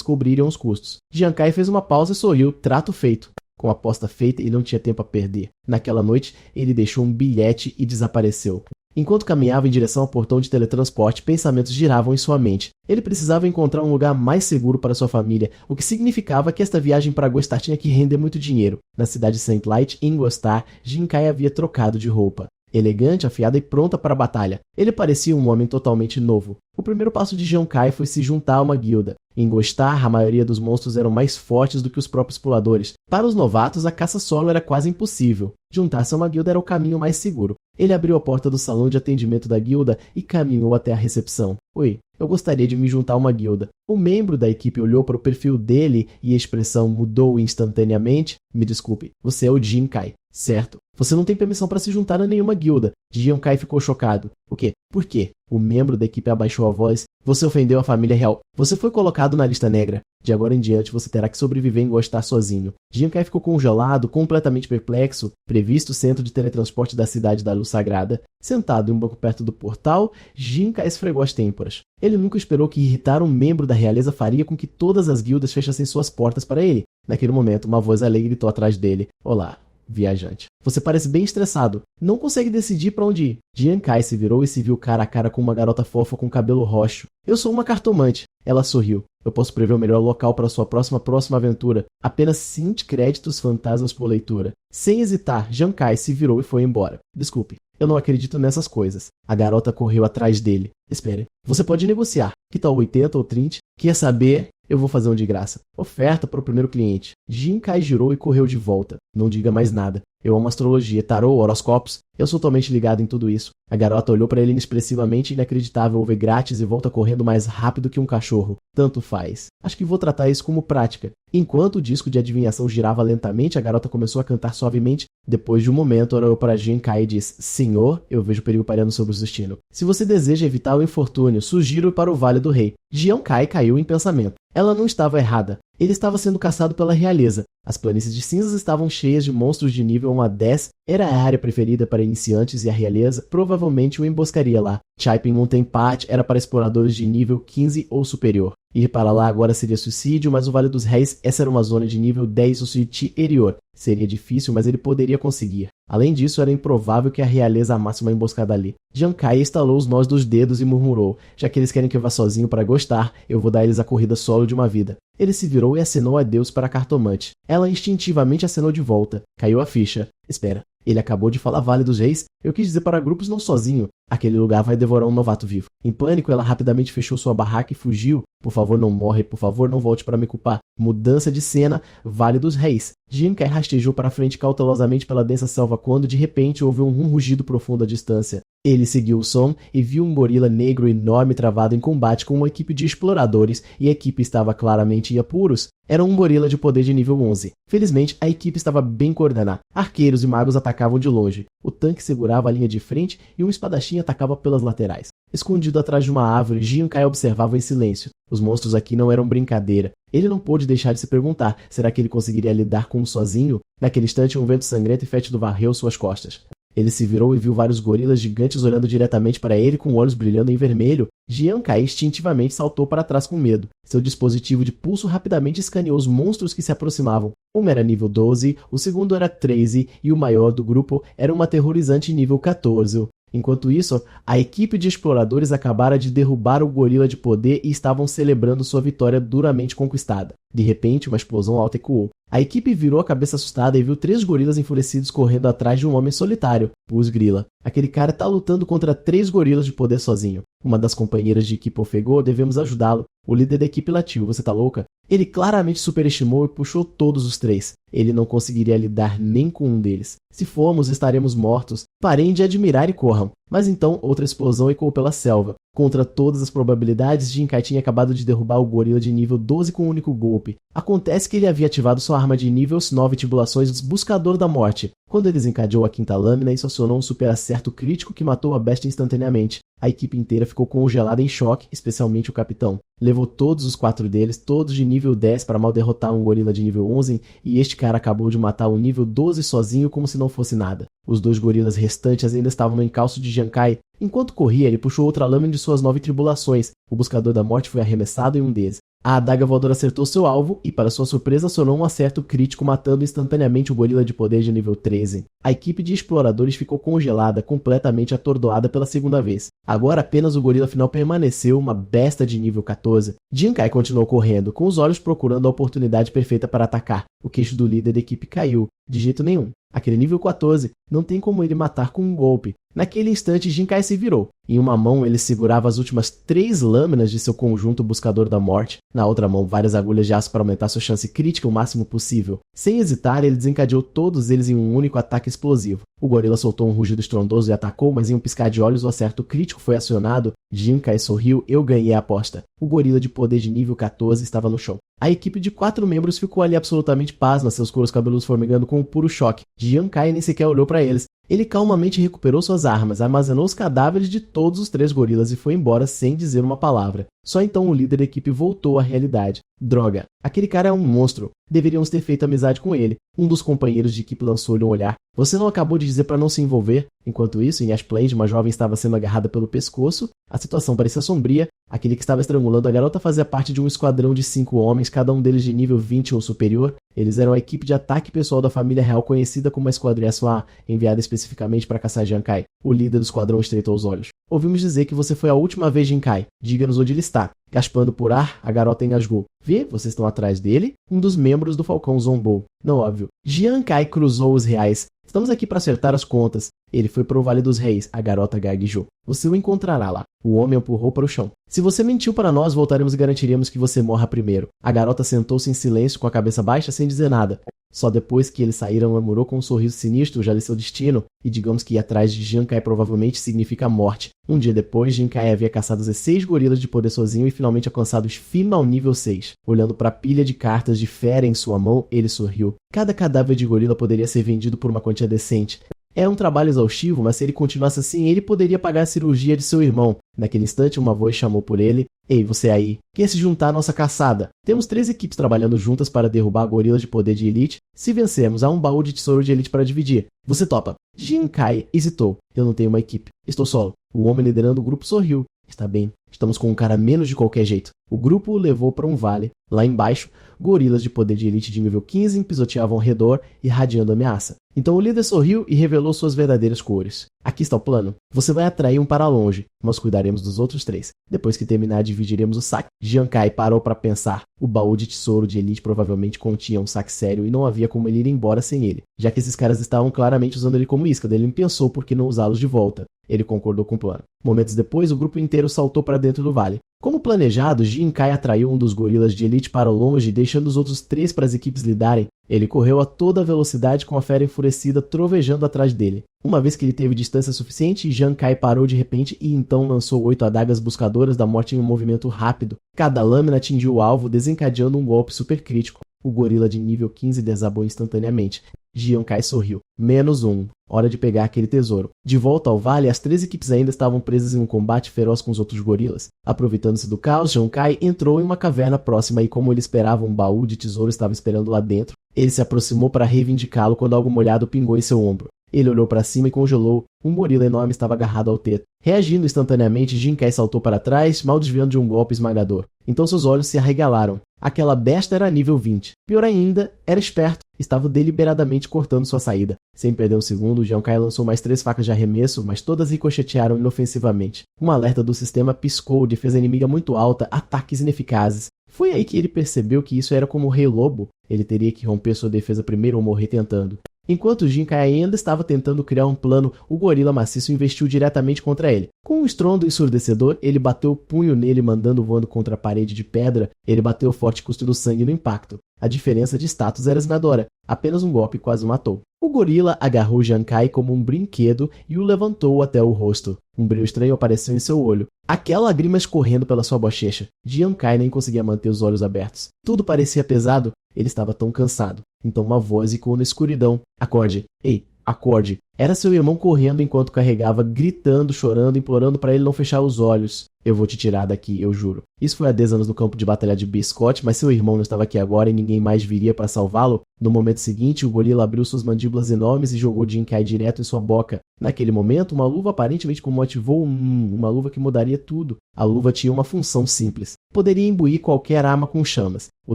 cobririam os custos. Jian Kai fez uma pausa e sorriu. Trato feito. Com a aposta feita, ele não tinha tempo a perder. Naquela noite, ele deixou um bilhete e desapareceu. Enquanto caminhava em direção ao portão de teletransporte, pensamentos giravam em sua mente. Ele precisava encontrar um lugar mais seguro para sua família, o que significava que esta viagem para Gostar tinha que render muito dinheiro. Na cidade de Saint Light, em Gostar, Jin Kai havia trocado de roupa. Elegante, afiada e pronta para a batalha. Ele parecia um homem totalmente novo. O primeiro passo de Jian Kai foi se juntar a uma guilda. Em Gostar, a maioria dos monstros eram mais fortes do que os próprios puladores. Para os novatos, a caça solo era quase impossível. Juntar-se a uma guilda era o caminho mais seguro. Ele abriu a porta do salão de atendimento da guilda e caminhou até a recepção. Oi, eu gostaria de me juntar a uma guilda. O membro da equipe olhou para o perfil dele e a expressão mudou instantaneamente. Me desculpe, você é o Jin Kai. Certo. Você não tem permissão para se juntar a nenhuma guilda. Jian-Kai ficou chocado. O quê? Por quê? O membro da equipe abaixou a voz. Você ofendeu a família real. Você foi colocado na lista negra. De agora em diante, você terá que sobreviver e gostar sozinho. Jian-Kai ficou congelado, completamente perplexo. Previsto centro de teletransporte da cidade da luz sagrada. Sentado em um banco perto do portal, Jian-Kai esfregou as têmporas. Ele nunca esperou que irritar um membro da realeza faria com que todas as guildas fechassem suas portas para ele. Naquele momento, uma voz alegre gritou atrás dele. Olá, viajante. Você parece bem estressado. Não consegue decidir para onde ir. Jian-Kai se virou e se viu cara a cara com uma garota fofa com cabelo roxo. Eu sou uma cartomante. Ela sorriu. Eu posso prever o melhor local para sua próxima aventura. Apenas cinte créditos fantasmas por leitura. Sem hesitar, Jian-Kai se virou e foi embora. Desculpe, eu não acredito nessas coisas. A garota correu atrás dele. Espere, você pode negociar. Que tal 80 ou 30? Quer saber? Eu vou fazer um de graça. Oferta para o primeiro cliente. Jian-Kai girou e correu de volta. Não diga mais nada. Eu amo astrologia, tarô, horóscopos. Eu sou totalmente ligado em tudo isso. A garota olhou para ele inexpressivamente inacreditável. Houve grátis e volta correndo mais rápido que um cachorro. Tanto faz. Acho que vou tratar isso como prática. Enquanto o disco de adivinhação girava lentamente, a garota começou a cantar suavemente. Depois de um momento, olhou para Jian-Kai e disse: Senhor, eu vejo perigo pairando sobre o destino. Se você deseja evitar o infortúnio, sugiro para o Vale do Rei. Jian-Kai caiu em pensamento. Ela não estava errada. Ele estava sendo caçado pela realeza. As planícies de cinzas estavam cheias de monstros de nível 1 a 10. Era a área preferida para iniciantes e a realeza provavelmente o emboscaria lá. Chiping Mountain Path era para exploradores de nível 15 ou superior. Ir para lá agora seria suicídio, mas o Vale dos Reis, essa era uma zona de nível 10 ou superior. Seria difícil, mas ele poderia conseguir. Além disso, era improvável que a realeza amasse uma emboscada ali. Jian-Kai estalou os nós dos dedos e murmurou: já que eles querem que eu vá sozinho para gostar, eu vou dar eles a corrida solo de uma vida. Ele se virou e acenou adeus para a cartomante. Ela instintivamente acenou de volta. Caiu a ficha. Espera, ele acabou de falar Vale dos Reis? Eu quis dizer para grupos, não sozinho. Aquele lugar vai devorar um novato vivo. Em pânico, ela rapidamente fechou sua barraca e fugiu. Por favor, não morre. Por favor, não volte para me culpar. Mudança de cena. Vale dos Reis. Jian-Kai rastejou para frente cautelosamente pela densa selva quando, de repente, houve um rugido profundo à distância. Ele seguiu o som e viu um gorila negro enorme travado em combate com uma equipe de exploradores, e a equipe estava claramente em apuros. Era um gorila de poder de nível 11. Felizmente, a equipe estava bem coordenada. Arqueiros e magos atacavam de longe. O tanque segurava a linha de frente e um espadachim atacava pelas laterais. Escondido atrás de uma árvore, Jian-Kai observava em silêncio. Os monstros aqui não eram brincadeira. Ele não pôde deixar de se perguntar: será que ele conseguiria lidar com um sozinho? Naquele instante, um vento sangrento e fétido varreu suas costas. Ele se virou e viu vários gorilas gigantes olhando diretamente para ele com olhos brilhando em vermelho. Jian-Kai instintivamente saltou para trás com medo. Seu dispositivo de pulso rapidamente escaneou os monstros que se aproximavam. Um era nível 12, o segundo era 13 e o maior do grupo era um aterrorizante nível 14. Enquanto isso, a equipe de exploradores acabara de derrubar o gorila de poder e estavam celebrando sua vitória duramente conquistada. De repente, uma explosão alta ecoou. A equipe virou a cabeça assustada e viu 3 gorilas enfurecidos correndo atrás de um homem solitário, Pus Grila. Aquele cara tá lutando contra 3 gorilas de poder sozinho. Uma das companheiras de equipe ofegou: devemos ajudá-lo. O líder da equipe latiu: você tá louca? Ele claramente superestimou e puxou todos os 3. Ele não conseguiria lidar nem com um deles. Se formos, estaremos mortos. Parem de admirar e corram. Mas então, outra explosão ecoou pela selva. Contra todas as probabilidades, Jian-Kai tinha acabado de derrubar o gorila de nível 12 com um único golpe. Acontece que ele havia ativado sua arma de nível 9 tribulações Buscador da Morte. Quando ele desencadeou a quinta lâmina, isso acionou um super acerto crítico que matou a bestia instantaneamente. A equipe inteira ficou congelada em choque, especialmente o capitão. Levou todos os 4 deles, todos de nível 10, para mal derrotar um gorila de nível 11, e este cara acabou de matar um nível 12 sozinho como se não fosse nada. Os 2 gorilas restantes ainda estavam no encalço de Jian-Kai. Enquanto corria, ele puxou outra lâmina de suas 9 tribulações. O Buscador da Morte foi arremessado em um deles. A adaga voadora acertou seu alvo e, para sua surpresa, acionou um acerto crítico, matando instantaneamente o gorila de poder de nível 13. A equipe de exploradores ficou congelada, completamente atordoada pela segunda vez. Agora apenas o gorila final permaneceu, uma besta de nível 14. Jian-Kai continuou correndo, com os olhos procurando a oportunidade perfeita para atacar. O queixo do líder da equipe caiu. De jeito nenhum. Aquele nível 14, não tem como ele matar com um golpe. Naquele instante, Jinkai se virou. Em uma mão, ele segurava as últimas 3 lâminas de seu conjunto buscador da morte. Na outra mão, várias agulhas de aço para aumentar sua chance crítica o máximo possível. Sem hesitar, ele desencadeou todos eles em um único ataque explosivo. O gorila soltou um rugido estrondoso e atacou, mas em um piscar de olhos o acerto crítico foi acionado. Jinkai sorriu, eu ganhei a aposta. O gorila de poder de nível 14 estava no chão. A equipe de 4 membros ficou ali absolutamente pasma, seus couros cabeludos formigando com um puro choque. Jinkai nem sequer olhou para eles. Ele calmamente recuperou suas armas, armazenou os cadáveres de todos os 3 gorilas e foi embora sem dizer uma palavra. Só então o líder da equipe voltou à realidade. Droga, aquele cara é um monstro. Deveríamos ter feito amizade com ele. Um dos companheiros de equipe lançou-lhe um olhar. Você não acabou de dizer para não se envolver? Enquanto isso, em Ash Plains, uma jovem estava sendo agarrada pelo pescoço. A situação parecia sombria. Aquele que estava estrangulando a garota fazia parte de um esquadrão de 5 homens, cada um deles de nível 20 ou superior. Eles eram a equipe de ataque pessoal da família real conhecida como a Esquadrilha SWA, enviada especificamente para caçar Jinkai. O líder do esquadrão estreitou os olhos. Ouvimos dizer que você foi a última vez Jinkai. Diga-nos onde ele está. Gaspando por ar, a garota engasgou. Vê, vocês estão atrás dele? Um dos membros do Falcão zombou. Não óbvio. Jinkai cruzou os reais. Estamos aqui para acertar as contas. Ele foi para o Vale dos Reis. A garota gaguejou. Você o encontrará lá. O homem empurrou para o chão. Se você mentiu para nós, voltaremos e garantiremos que você morra primeiro. A garota sentou-se em silêncio com a cabeça baixa sem dizer nada. Só depois que eles saíram, murmurou com um sorriso sinistro, já lhe seu destino, e digamos que ir atrás de Jinkai provavelmente significa morte. Um dia depois, Jinkai havia caçado 16 gorilas de poder sozinho e finalmente alcançado os Fima ao nível 6. Olhando para a pilha de cartas de fera em sua mão, ele sorriu. Cada cadáver de gorila poderia ser vendido por uma quantia decente. É um trabalho exaustivo, mas se ele continuasse assim, ele poderia pagar a cirurgia de seu irmão. Naquele instante, uma voz chamou por ele. Ei, você aí, quer se juntar à nossa caçada? Temos 3 equipes trabalhando juntas para derrubar gorilas de poder de elite. Se vencermos, há um baú de tesouro de elite para dividir. Você topa? Jinkai hesitou. Eu não tenho uma equipe. Estou solo. O homem liderando o grupo sorriu. Está bem. Estamos com um cara menos de qualquer jeito. O grupo o levou para um vale. Lá embaixo, gorilas de poder de elite de nível 15 pisoteavam ao redor, irradiando ameaça. Então o líder sorriu e revelou suas verdadeiras cores. Aqui está o plano. Você vai atrair um para longe. Nós cuidaremos dos outros 3. Depois que terminar, dividiremos o saque. Jinkai parou para pensar. O baú de tesouro de elite provavelmente continha um saque sério e não havia como ele ir embora sem ele. Já que esses caras estavam claramente usando ele como isca, ele pensou por que não usá-los de volta. Ele concordou com o plano. Momentos depois, o grupo inteiro saltou para dentro do vale. Como planejado, Jinkai atraiu um dos gorilas de elite para longe, deixando os outros 3 para as equipes lidarem. Ele correu a toda velocidade com a fera enfurecida trovejando atrás dele. Uma vez que ele teve distância suficiente, Jinkai parou de repente e então lançou 8 adagas buscadoras da morte em um movimento rápido. Cada lâmina atingiu o alvo, desencadeando um golpe super crítico. O gorila de nível 15 desabou instantaneamente. Jinkai sorriu. -1. Hora de pegar aquele tesouro. De volta ao vale, as 3 equipes ainda estavam presas em um combate feroz com os outros gorilas. Aproveitando-se do caos, Jinkai entrou em uma caverna próxima e, como ele esperava, um baú de tesouro estava esperando lá dentro. Ele se aproximou para reivindicá-lo quando algo molhado pingou em seu ombro. Ele olhou para cima e congelou. Um gorila enorme estava agarrado ao teto. Reagindo instantaneamente, Jinkai saltou para trás, mal desviando de um golpe esmagador. Então seus olhos se arregalaram. Aquela besta era nível 20. Pior ainda, era esperto. Estava deliberadamente cortando sua saída. Sem perder um segundo, Jinkai lançou mais 3 facas de arremesso, mas todas ricochetearam inofensivamente. Um alerta do sistema piscou, defesa inimiga muito alta, ataques ineficazes. Foi aí que ele percebeu que isso era como o Rei Lobo. Ele teria que romper sua defesa primeiro ou morrer tentando. Enquanto Jinkai ainda estava tentando criar um plano, o gorila maciço investiu diretamente contra ele. Com um estrondo ensurdecedor, ele bateu o punho nele, mandando voando contra a parede de pedra. Ele bateu forte, cuspindo sangue no impacto. A diferença de status era esmagadora. Apenas um golpe quase o matou. O gorila agarrou Jinkai como um brinquedo e o levantou até o rosto. Um brilho estranho apareceu em seu olho. Aquela lágrima escorrendo pela sua bochecha. Jinkai nem conseguia manter os olhos abertos. Tudo parecia pesado. Ele estava tão cansado. Então uma voz ecoou na escuridão. Acorde. Ei, acorde. Era seu irmão correndo enquanto carregava, gritando, chorando, implorando para ele não fechar os olhos. Eu vou te tirar daqui, eu juro. Isso foi há 10 anos no campo de batalha de Biscott, mas seu irmão não estava aqui agora e ninguém mais viria para salvá-lo. No momento seguinte, o gorila abriu suas mandíbulas enormes e jogou Jinkai direto em sua boca. Naquele momento, uma luva aparentemente como ativou uma luva que mudaria tudo. A luva tinha uma função simples. Poderia imbuir qualquer arma com chamas. O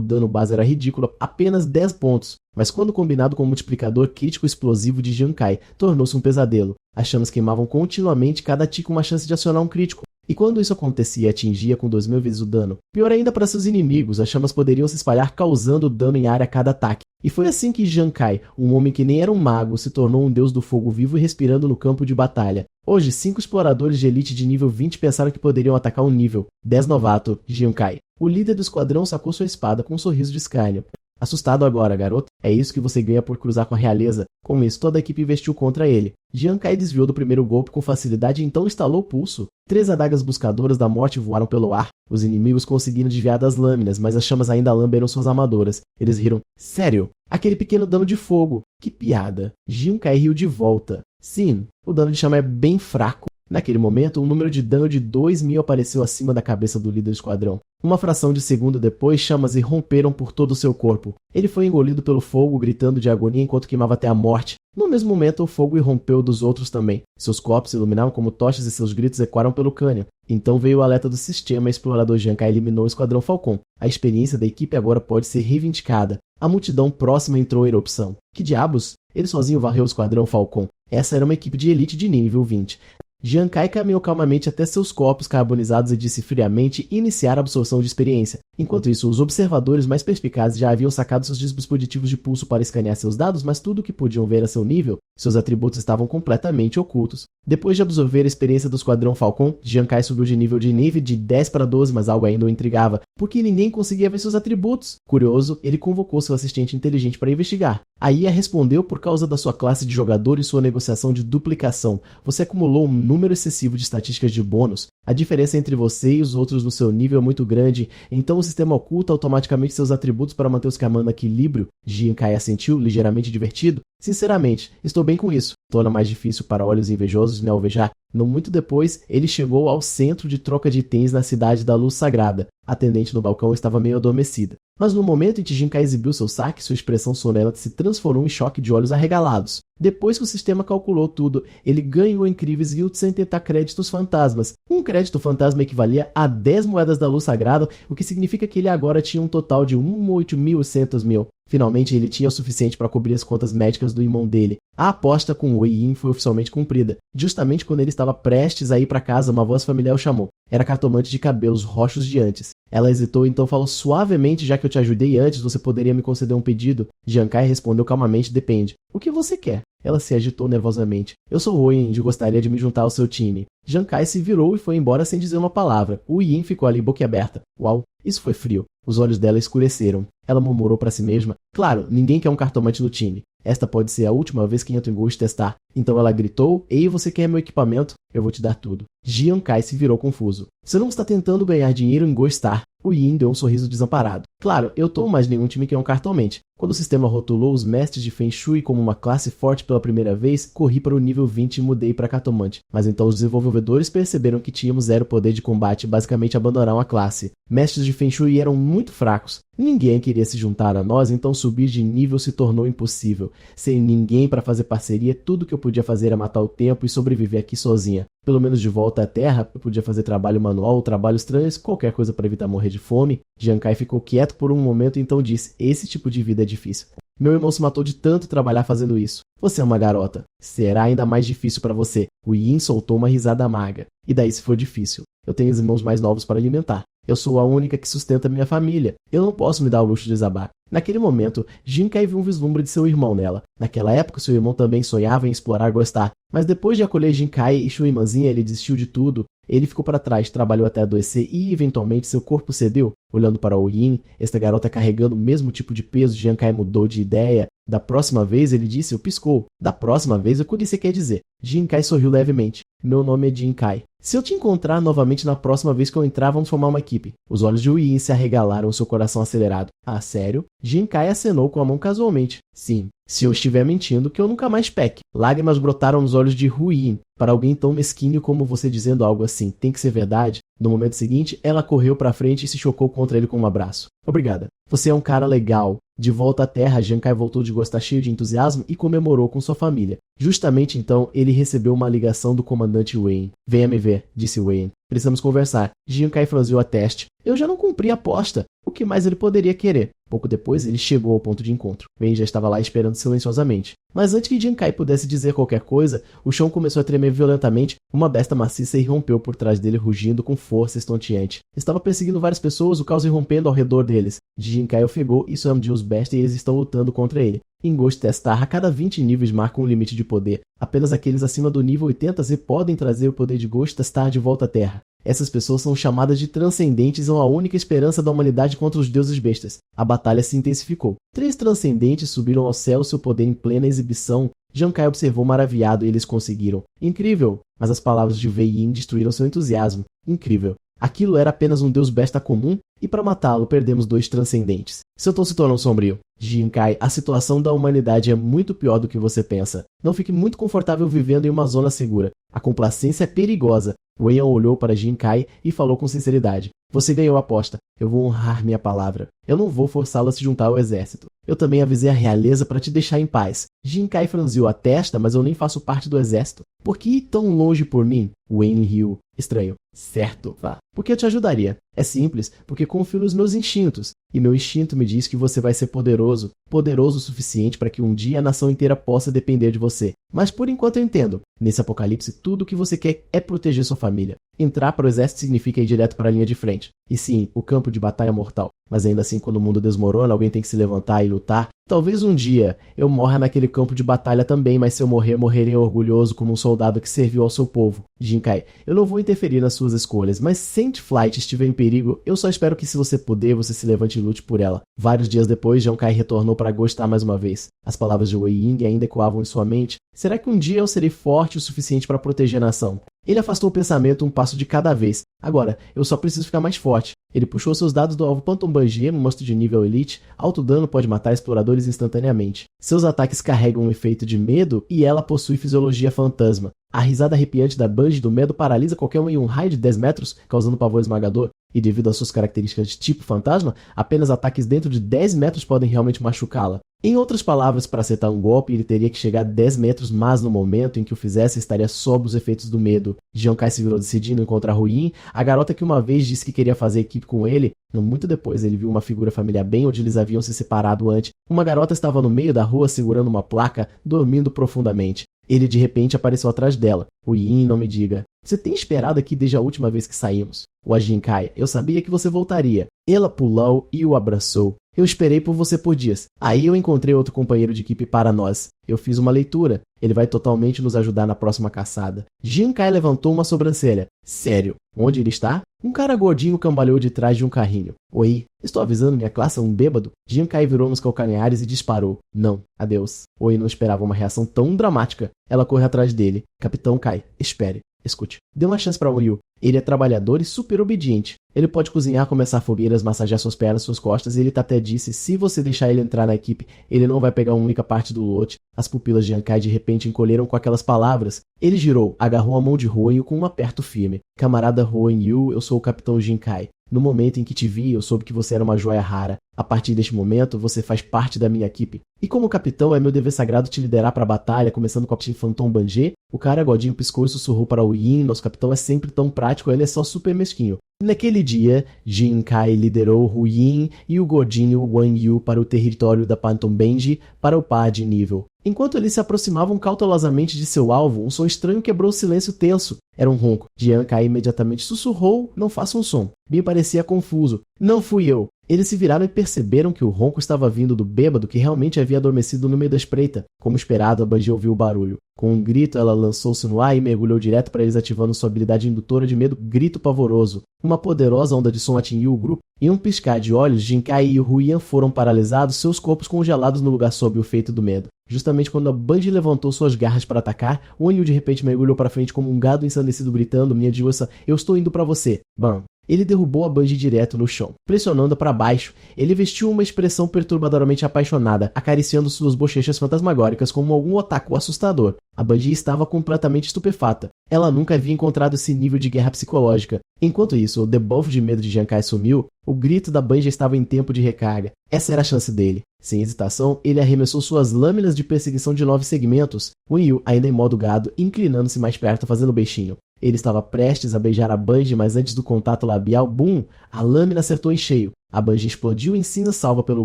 dano base era ridículo, apenas 10 pontos. Mas quando combinado com o multiplicador crítico explosivo de Jinkai, tornou-se um pesadelo. As chamas queimavam continuamente, cada tico uma chance de acionar um crítico. E quando isso acontecia, atingia com 2000 vezes o dano. Pior ainda para seus inimigos, as chamas poderiam se espalhar causando dano em área a cada ataque. E foi assim que Jian Kai, um homem que nem era um mago, se tornou um deus do fogo vivo e respirando no campo de batalha. Hoje, 5 exploradores de elite de nível 20 pensaram que poderiam atacar um nível 10 novato, Jian Kai. O líder do esquadrão sacou sua espada com um sorriso de escárnio. Assustado agora, garoto? É isso que você ganha por cruzar com a realeza. Com isso, toda a equipe investiu contra ele. Jian Kai desviou do primeiro golpe com facilidade e então estalou o pulso. 3 adagas buscadoras da morte voaram pelo ar. Os inimigos conseguiram desviar das lâminas, mas as chamas ainda lamberam suas armaduras. Eles riram. Sério? Aquele pequeno dano de fogo. Que piada. Jian Kai riu de volta. Sim, o dano de chama é bem fraco. Naquele momento, um número de dano de 2000 apareceu acima da cabeça do líder do esquadrão. Uma fração de segundo depois, chamas irromperam por todo o seu corpo. Ele foi engolido pelo fogo, gritando de agonia enquanto queimava até a morte. No mesmo momento, o fogo irrompeu dos outros também. Seus corpos se iluminavam como tochas e seus gritos ecoaram pelo cânion. Então veio o alerta do sistema e o explorador Jian Kai eliminou o esquadrão Falcon. A experiência da equipe agora pode ser reivindicada. A multidão próxima entrou em erupção. Que diabos? Ele sozinho varreu o esquadrão Falcon. Essa era uma equipe de elite de nível 20. Jian Kai caminhou calmamente até seus corpos carbonizados e disse friamente iniciar a absorção de experiência. Enquanto isso, os observadores mais perspicazes já haviam sacado seus dispositivos de pulso para escanear seus dados, mas tudo o que podiam ver a seu nível, seus atributos estavam completamente ocultos. Depois de absorver a experiência do esquadrão Falcon, Jian Kai subiu de nível de 10 para 12, mas algo ainda o intrigava, porque ninguém conseguia ver seus atributos. Curioso, ele convocou seu assistente inteligente para investigar. A IA respondeu por causa da sua classe de jogador e sua negociação de duplicação. Você acumulou um número excessivo de estatísticas de bônus. A diferença entre você e os outros no seu nível é muito grande, então o sistema oculta automaticamente seus atributos para manter os Kaman no equilíbrio. Jian Kai assentiu, ligeiramente divertido. Sinceramente, estou bem com isso. Torna mais difícil para olhos invejosos me alvejar. Não muito depois, ele chegou ao centro de troca de itens na cidade da luz sagrada. A atendente no balcão estava meio adormecida. Mas no momento em que Jian Kai exibiu seu saque, sua expressão sonolenta se transformou em choque de olhos arregalados. Depois que o sistema calculou tudo, ele ganhou incríveis guilds sem tentar créditos fantasmas. Um crédito fantasma equivalia a 10 moedas da luz sagrada, o que significa que ele agora tinha um total de 1.800.000. Finalmente, ele tinha o suficiente para cobrir as contas médicas do irmão dele. A aposta com Wei Yin foi oficialmente cumprida. Justamente quando ele estava prestes a ir para casa, uma voz familiar o chamou. Era a cartomante de cabelos roxos de antes. Ela hesitou e então falou suavemente: já que eu te ajudei antes, você poderia me conceder um pedido? Jian Kai respondeu calmamente: depende. O que você quer? Ela se agitou nervosamente. Eu sou Wei Yin e gostaria de me juntar ao seu time. Jian Kai se virou e foi embora sem dizer uma palavra. Wei Yin ficou ali boquiaberta. Uau, isso foi frio. Os olhos dela escureceram. Ela murmurou para si mesma: claro, ninguém quer um cartomante no time. Esta pode ser a última vez que entro em Ghost testar. Então ela gritou: ei, você quer meu equipamento? Eu vou te dar tudo. Jian Kai se virou confuso. Você não está tentando ganhar dinheiro em Ghostar? O Yin deu um sorriso desamparado. Claro, eu tô, mas nenhum time quer um cartomante. Quando o sistema rotulou os mestres de Feng Shui como uma classe forte pela primeira vez, corri para o nível 20 e mudei para cartomante. Mas então os desenvolvedores perceberam que tínhamos zero poder de combate e basicamente abandonaram a classe. Mestres de Feng Shui eram muito fracos. Ninguém queria se juntar a nós, então subir de nível se tornou impossível. Sem ninguém para fazer parceria, tudo que eu podia fazer era matar o tempo e sobreviver aqui sozinha. Pelo menos de volta à Terra, eu podia fazer trabalho manual, trabalhos estranhos, qualquer coisa para evitar morrer de fome. Jian Kai ficou quieto por um momento e então disse: esse tipo de vida é difícil. Meu irmão se matou de tanto trabalhar fazendo isso. Você é uma garota. Será ainda mais difícil para você. O Yin soltou uma risada amarga. E daí se for difícil? Eu tenho os irmãos mais novos para alimentar. Eu sou a única que sustenta minha família. Eu não posso me dar o luxo de desabar. Naquele momento, Jian Kai viu um vislumbre de seu irmão nela. Naquela época, seu irmão também sonhava em explorar Ghostar. Mas depois de acolher Jian Kai e sua irmãzinha, ele desistiu de tudo. Ele ficou para trás, trabalhou até adoecer e, eventualmente, seu corpo cedeu. Olhando para o Yin, esta garota carregando o mesmo tipo de peso, Jian Kai mudou de ideia. Da próxima vez, ele disse, ou piscou. Da próxima vez, o que você quer dizer? Jian Kai sorriu levemente. Meu nome é Jian Kai. Se eu te encontrar novamente na próxima vez que eu entrar, vamos formar uma equipe. Os olhos de Yin se arregalaram, seu coração acelerado. Ah, sério? Jian Kai acenou com a mão casualmente. Sim. Se eu estiver mentindo, que eu nunca mais peque. Lágrimas brotaram nos olhos de Yin. Para alguém tão mesquinho como você dizendo algo assim, tem que ser verdade? No momento seguinte, ela correu para frente e se chocou contra ele com um abraço. Obrigada. Você é um cara legal. De volta à Terra, Jian Kai voltou de Ghostar cheio de entusiasmo e comemorou com sua família. Justamente então, ele recebeu uma ligação do comandante Wayne. Venha me ver, disse Wayne. Precisamos conversar. Jian Kai franziu a testa. Eu já não cumpri a aposta. O que mais ele poderia querer? Pouco depois, ele chegou ao ponto de encontro. Wayne já estava lá esperando silenciosamente. Mas antes que Jinkai pudesse dizer qualquer coisa, o chão começou a tremer violentamente. Uma besta maciça irrompeu por trás dele, rugindo com força estonteante. Estava perseguindo várias pessoas, o caos irrompendo ao redor deles. Jinkai ofegou e Sam os bestas e eles estão lutando contra ele. Em Ghost Testar, a cada 20 níveis marca um limite de poder. Apenas aqueles acima do nível 80Z podem trazer o poder de Ghost Testar de volta à Terra. Essas pessoas são chamadas de transcendentes e são a única esperança da humanidade contra os deuses bestas. A batalha se intensificou. 3 transcendentes subiram ao céu seu poder em plena exibição. Jinkai observou maravilhado e eles conseguiram. Incrível! Mas as palavras de Wei Yin destruíram seu entusiasmo. Incrível! Aquilo era apenas um deus besta comum e para matá-lo perdemos 2 transcendentes. Seu tom se tornou sombrio. Jinkai, a situação da humanidade é muito pior do que você pensa. Não fique muito confortável vivendo em uma zona segura. A complacência é perigosa. Wei Yan olhou para Jinkai e falou com sinceridade. Você ganhou a aposta. Eu vou honrar minha palavra. Eu não vou forçá-lo a se juntar ao exército. Eu também avisei a realeza para te deixar em paz. Jinkai franziu a testa, mas eu nem faço parte do exército. Por que ir tão longe por mim? Wayne riu. Estranho. Certo, vá. Porque eu te ajudaria. É simples, porque confio nos meus instintos. E meu instinto me diz que você vai ser poderoso. Poderoso o suficiente para que um dia a nação inteira possa depender de você. Mas por enquanto eu entendo. Nesse apocalipse, tudo o que você quer é proteger sua família. Entrar para o exército significa ir direto para a linha de frente. E sim, o campo de batalha mortal. Mas ainda assim, quando o mundo desmorona, alguém tem que se levantar e lutar. Talvez um dia eu morra naquele campo de batalha também, mas se eu morrer, morrerei orgulhoso como um soldado que serviu ao seu povo. Jinkai, eu não vou interferir nas suas escolhas, mas se Saint Flight estiver em perigo, eu só espero que se você puder, você se levante e lute por ela. Vários dias depois, Jinkai retornou para Gostar mais uma vez. As palavras de Wei Ying ainda ecoavam em sua mente. Será que um dia eu serei forte o suficiente para proteger a nação? Ele afastou o pensamento um passo de cada vez. Agora, eu só preciso ficar mais forte. Ele puxou seus dados do alvo Phantom Bungee, um monstro de nível Elite. Alto dano pode matar exploradores instantaneamente. Seus ataques carregam um efeito de medo e ela possui fisiologia fantasma. A risada arrepiante da Bungee do medo paralisa qualquer um em um raio de 10 metros, causando pavor esmagador. E devido às suas características de tipo fantasma, apenas ataques dentro de 10 metros podem realmente machucá-la. Em outras palavras, para acertar um golpe, ele teria que chegar a 10 metros, mas no momento em que o fizesse, estaria sob os efeitos do medo. Jinkai se virou decidindo encontrar Ruin, a garota que uma vez disse que queria fazer equipe com ele. Muito depois, ele viu uma figura familiar bem onde eles haviam se separado antes. Uma garota estava no meio da rua segurando uma placa, dormindo profundamente. Ele de repente apareceu atrás dela. Ruin, não me diga. Você tem esperado aqui desde a última vez que saímos? O Jinkai, eu sabia que você voltaria. Ela pulou e o abraçou. Eu esperei por você por dias. Aí eu encontrei outro companheiro de equipe para nós. Eu fiz uma leitura. Ele vai totalmente nos ajudar na próxima caçada. Jinkai levantou uma sobrancelha. Sério? Onde ele está? Um cara gordinho cambaleou de trás de um carrinho. Oi, estou avisando minha classe a um bêbado? Jinkai virou nos calcanhares e disparou. Não, adeus. Oi não esperava uma reação tão dramática. Ela corre atrás dele. Capitão Kai, espere. Escute, dê uma chance para Ryu. Ele é trabalhador e super obediente. Ele pode cozinhar, começar fogueiras, massagear suas pernas, suas costas, e ele até disse, se você deixar ele entrar na equipe, ele não vai pegar uma única parte do lote. As pupilas de Jinkai de repente encolheram com aquelas palavras. Ele girou, agarrou a mão de Ryu com um aperto firme. Camarada Ryu, eu sou o Capitão Jinkai. No momento em que te vi, eu soube que você era uma joia rara. A partir deste momento, você faz parte da minha equipe. E como capitão, é meu dever sagrado te liderar para a batalha, começando com a Phantom Bungee. O cara godinho piscou e sussurrou para o Yin. Nosso capitão é sempre tão prático, ele é só super mesquinho. Naquele dia, Jinkai liderou o Yin e o gordinho Wang Yu para o território da Phantom Bungee para o par de nível. Enquanto eles se aproximavam cautelosamente de seu alvo, um som estranho quebrou o silêncio tenso. Era um ronco. Jinkai imediatamente sussurrou, não faça um som. Me parecia confuso. Não fui eu. Eles se viraram e perceberam que o ronco estava vindo do bêbado que realmente havia adormecido no meio da espreita. Como esperado, a Bungee ouviu o barulho. Com um grito, ela lançou-se no ar e mergulhou direto para eles, ativando sua habilidade indutora de medo, grito pavoroso. Uma poderosa onda de som atingiu o grupo. Em um piscar de olhos, Jinkai e o Ruian foram paralisados, seus corpos congelados no lugar sob o efeito do medo. Justamente quando a Bungee levantou suas garras para atacar, o Onyu de repente mergulhou para frente como um gado ensandecido gritando, minha deusa, eu estou indo para você. Bam. Ele derrubou a Bungee direto no chão, pressionando para baixo. Ele vestiu uma expressão perturbadoramente apaixonada, acariciando suas bochechas fantasmagóricas como algum otaku assustador. A Bungee estava completamente estupefata. Ela nunca havia encontrado esse nível de guerra psicológica. Enquanto isso, o debuff de medo de Jinkai sumiu, o grito da Bungee estava em tempo de recarga. Essa era a chance dele. Sem hesitação, ele arremessou suas lâminas de perseguição de 9 segmentos. Yu, ainda em modo gado, inclinando-se mais perto, fazendo beijinho. Ele estava prestes a beijar a Bungee, mas antes do contato labial, bum! A lâmina acertou em cheio. A Banshee explodiu em cena salva pelo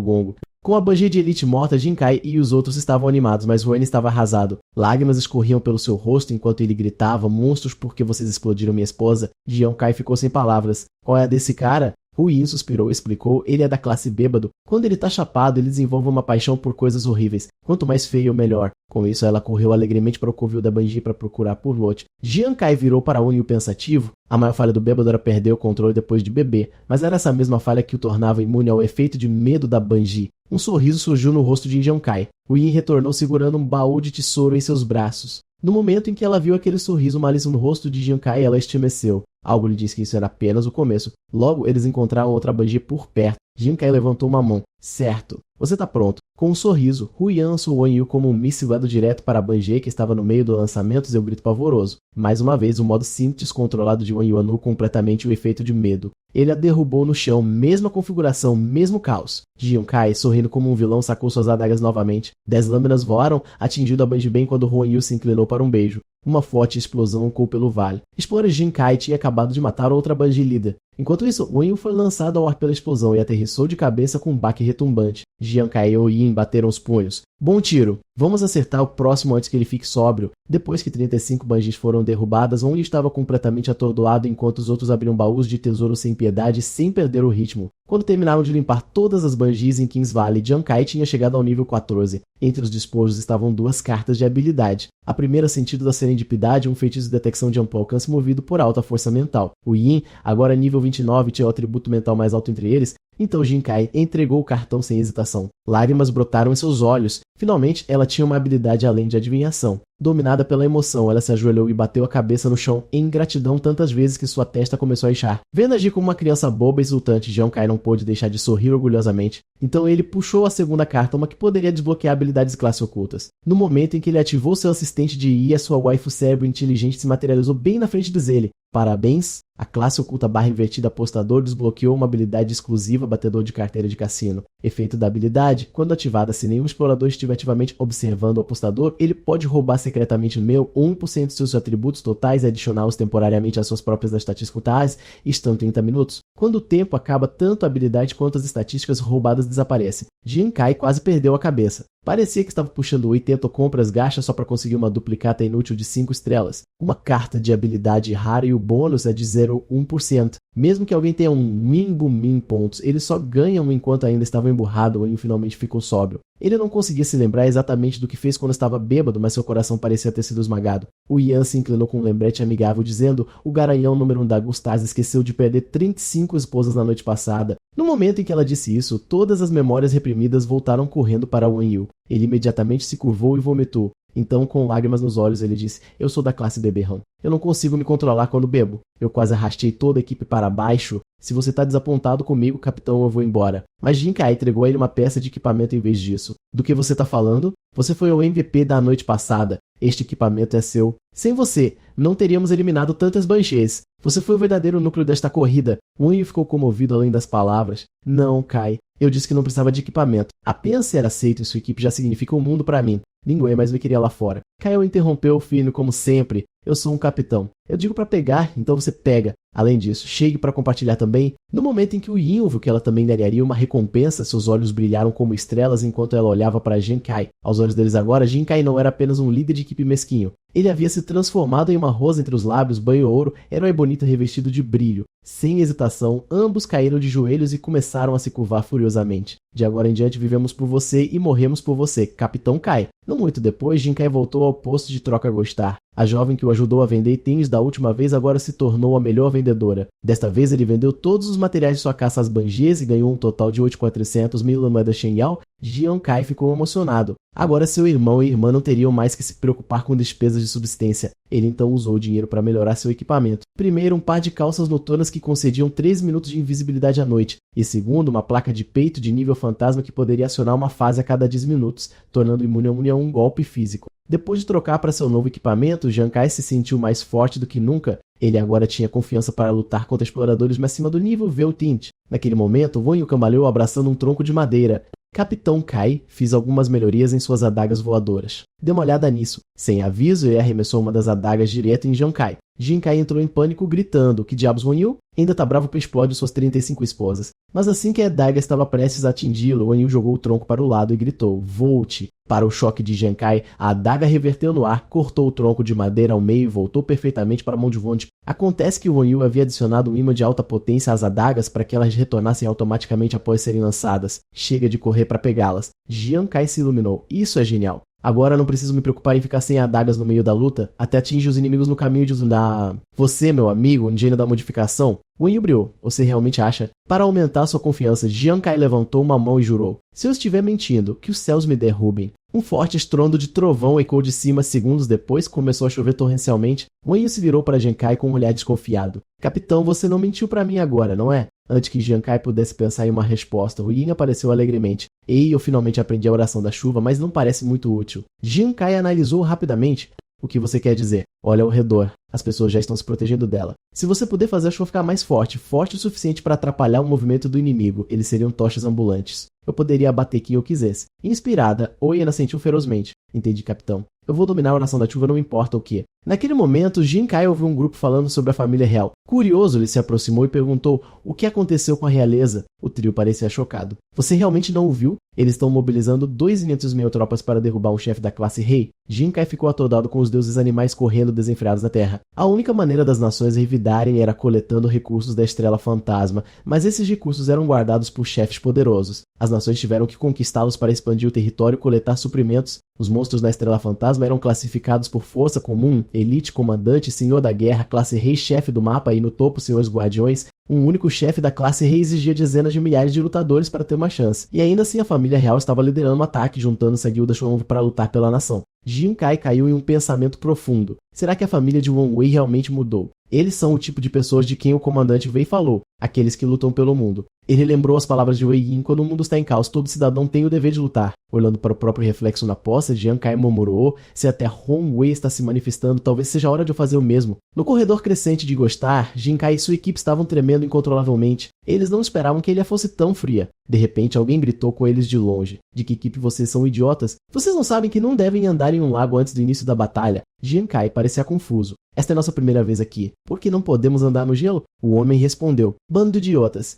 gongo. Com a Banshee de elite morta, Jinkai e os outros estavam animados, mas Ruane estava arrasado. Lágrimas escorriam pelo seu rosto enquanto ele gritava: monstros, por que vocês explodiram minha esposa? Jinkai ficou sem palavras. Qual é a desse cara? Ruin suspirou e explicou: ele é da classe bêbado. Quando ele tá chapado, ele desenvolve uma paixão por coisas horríveis. Quanto mais feio, melhor. Com isso, ela correu alegremente para o covil da Banshee para procurar por Lot. Jinkai virou para Onyu pensativo. A maior falha do bêbado era perder o controle depois de beber, mas era essa mesma falha que o tornava imune ao efeito de medo da Banshee. Um sorriso surgiu no rosto de Jinkai. Ruin retornou segurando um baú de tesouro em seus braços. No momento em que ela viu aquele sorriso maligno no rosto de Jinkai, ela estremeceu. Algo lhe disse que isso era apenas o começo. Logo, eles encontraram outra Banshee por perto. Jinkai levantou uma mão. Certo. Você tá pronto. Com um sorriso, Ruyan lançou Onyu como um míssil voado direto para a Banshee que estava no meio do lançamento e seu grito pavoroso. Mais uma vez, o modo simples controlado de Onyu anulou completamente o efeito de medo. Ele a derrubou no chão, mesma configuração, mesmo caos. Jinkai, sorrindo como um vilão, sacou suas adagas novamente. 10 lâminas voaram, atingindo a Banshee bem quando Ruan se inclinou para um beijo. Uma forte explosão ecoou pelo vale. Explorer Jinkai tinha acabado de matar outra Banshee líder. Enquanto isso, Onyu foi lançado ao ar pela explosão e aterrissou de cabeça com um baque retumbante. Jinkai e Oyin bateram os punhos. Bom tiro. Vamos acertar o próximo antes que ele fique sóbrio. Depois que 35 Banshees foram derrubadas, Onyu estava completamente atordoado enquanto os outros abriam baús de tesouro sem piedade sem perder o ritmo. Quando terminaram de limpar todas as Banshees em Kings Valley, Jinkai tinha chegado ao nível 14. Entre os despojos estavam 2 cartas de habilidade. A primeira, sentido da serendipidade, um feitiço de detecção de amplo alcance movido por alta força mental. O Yin, agora nível 29, tinha o atributo mental mais alto entre eles, então Jinkai entregou o cartão sem hesitação. Lágrimas brotaram em seus olhos. Finalmente, ela tinha uma habilidade além de adivinhação. Dominada pela emoção, ela se ajoelhou e bateu a cabeça no chão em ingratidão tantas vezes que sua testa começou a inchar. Vendo agir como uma criança boba e exultante, Jinkai não pôde deixar de sorrir orgulhosamente. Então ele puxou a segunda carta, uma que poderia desbloquear habilidades de classe ocultas. No momento em que ele ativou seu assistente de IA, sua waifu cérebro inteligente se materializou bem na frente dele. Parabéns! A classe oculta barra invertida apostador desbloqueou uma habilidade exclusiva batedor de carteira de cassino. Efeito da habilidade: quando ativada, se nenhum explorador estiver ativamente observando o apostador, ele pode roubar secretamente no meio 1% de seus atributos totais e adicioná-los temporariamente às suas próprias estatísticas totais, estão 30 minutos. Quando o tempo acaba, tanto a habilidade quanto as estatísticas roubadas desaparecem. Jinkai quase perdeu a cabeça. Parecia que estava puxando 80 compras gacha só para conseguir uma duplicata inútil de 5 estrelas. Uma carta de habilidade rara e o bônus é de 0,1%. Mesmo que alguém tenha um min pontos, eles só ganham enquanto ainda estava emburrado ou finalmente ficou sóbrio. Ele não conseguia se lembrar exatamente do que fez quando estava bêbado, mas seu coração parecia ter sido esmagado. O Ian se inclinou com um lembrete amigável, dizendo: o garanhão número 1 da Gustaz esqueceu de perder 35 esposas na noite passada. No momento em que ela disse isso, todas as memórias reprimidas voltaram correndo para Onyu. Ele imediatamente se curvou e vomitou. Então, com lágrimas nos olhos, ele disse: eu sou da classe beberrão. Eu não consigo me controlar quando bebo. Eu quase arrastei toda a equipe para baixo. Se você tá desapontado comigo, capitão, eu vou embora. Mas Jinkai entregou a ele uma peça de equipamento em vez disso. Do que você tá falando? Você foi o MVP da noite passada. Este equipamento é seu. Sem você, não teríamos eliminado tantas Banshees. Você foi o verdadeiro núcleo desta corrida. Onyu ficou comovido além das palavras. Não, Kai. Eu disse que não precisava de equipamento. Apenas ser aceito em sua equipe já significa um mundo para mim. Ninguém mais me queria lá fora. Kai o interrompeu, fino como sempre. Eu sou um capitão. Eu digo para pegar, então você pega. Além disso, chegue para compartilhar também. No momento em que o Yin viu que ela também ganharia uma recompensa, seus olhos brilharam como estrelas enquanto ela olhava para Jinkai. Aos olhos deles agora, Jinkai não era apenas um líder de equipe mesquinho. Ele havia se transformado em uma rosa entre os lábios, banho ouro, herói bonito revestido de brilho. Sem hesitação, ambos caíram de joelhos e começaram a se curvar furiosamente. De agora em diante vivemos por você e morremos por você, Capitão Kai. Não muito depois, Jinkai voltou ao posto de troca Gostar. A jovem que o ajudou a vender itens da última vez agora se tornou a melhor vendedora. Desta vez ele vendeu todos os materiais de sua caça às Banshees e ganhou um total de 8.400.000 moedas Shenyao. Jinkai ficou emocionado. Agora seu irmão e irmã não teriam mais que se preocupar com despesas de subsistência. Ele então usou o dinheiro para melhorar seu equipamento. Primeiro, um par de calças noturnas que concediam 3 minutos de invisibilidade à noite. E segundo, uma placa de peito de nível fantasma que poderia acionar uma fase a cada 10 minutos, tornando imune a um golpe físico. Depois de trocar para seu novo equipamento, Jinkai se sentiu mais forte do que nunca. Ele agora tinha confiança para lutar contra exploradores mais acima do nível Veltint. Naquele momento, Onyu cambaleou abraçando um tronco de madeira. Capitão Kai fez algumas melhorias em suas adagas voadoras. Dê uma olhada nisso. Sem aviso, ele arremessou uma das adagas direto em Jinkai. Jinkai entrou em pânico, gritando: que diabos, Wan Yu? Ainda tá bravo pra explode suas 35 esposas. Mas assim que a adaga estava prestes a atingi-lo, Wan Yu jogou o tronco para o lado e gritou: volte! Para o choque de Jinkai, a adaga reverteu no ar, cortou o tronco de madeira ao meio e voltou perfeitamente para a mão de Wan. Acontece que Wan Yu havia adicionado um ímã de alta potência às adagas para que elas retornassem automaticamente após serem lançadas. Chega de correr para pegá-las. Jinkai se iluminou. Isso é genial. Agora não preciso me preocupar em ficar sem adagas no meio da luta, até atingir os inimigos no caminho de da... Você, meu amigo, um gênio da modificação? Wan Yu brilhou. Você realmente acha? Para aumentar sua confiança, Jinkai levantou uma mão e jurou: se eu estiver mentindo, que os céus me derrubem. Um forte estrondo de trovão ecoou de cima. Segundos depois, começou a chover torrencialmente. Wan Yu se virou para Jinkai com um olhar desconfiado. Capitão, você não mentiu para mim agora, não é? Antes que Jinkai pudesse pensar em uma resposta, Yin apareceu alegremente. Ei, eu finalmente aprendi a oração da chuva, mas não parece muito útil. Jinkai analisou rapidamente. O que você quer dizer? Olha ao redor. As pessoas já estão se protegendo dela. Se você puder fazer a chuva ficar mais forte, forte o suficiente para atrapalhar o movimento do inimigo, eles seriam tochas ambulantes. Eu poderia abater quem eu quisesse. Inspirada, Oien assentiu ferozmente. Entendi, capitão. Eu vou dominar a oração da chuva, não importa o que. Naquele momento, Jinkai ouviu um grupo falando sobre a família real. Curioso, ele se aproximou e perguntou o que aconteceu com a realeza. O trio parecia chocado. Você realmente não o viu? Eles estão mobilizando 2.500 tropas para derrubar um chefe da classe rei. Jinkai ficou atordado com os deuses animais correndo desenfreados na terra. A única maneira das nações revidarem era coletando recursos da Estrela Fantasma, mas esses recursos eram guardados por chefes poderosos. As nações tiveram que conquistá-los para expandir o território e coletar suprimentos. Os monstros na Estrela Fantasma eram classificados por força comum, elite, comandante, senhor da guerra, classe rei, chefe do mapa e no topo, senhores guardiões. Um único chefe da classe rei exigia dezenas de milhares de lutadores para ter uma chance. E ainda assim a família real estava liderando um ataque, juntando-se a guilda Xuanwu para lutar pela nação. Jinkai caiu em um pensamento profundo. Será que a família de Wan Wei realmente mudou? Eles são o tipo de pessoas de quem o comandante Wei falou, aqueles que lutam pelo mundo. Ele lembrou as palavras de Wei Yin: quando o mundo está em caos, todo cidadão tem o dever de lutar. Olhando para o próprio reflexo na poça, Jinkai murmurou: se até Hong Wei está se manifestando, talvez seja hora de eu fazer o mesmo. No corredor crescente de Gostar, Jinkai e sua equipe estavam tremendo incontrolavelmente. Eles não esperavam que ele fosse tão fria. De repente, alguém gritou com eles de longe: de que equipe vocês são idiotas? Vocês não sabem que não devem andar em um lago antes do início da batalha? Jinkai parecia confuso. Esta é nossa primeira vez aqui. Por que não podemos andar no gelo? O homem respondeu: bando de idiotas.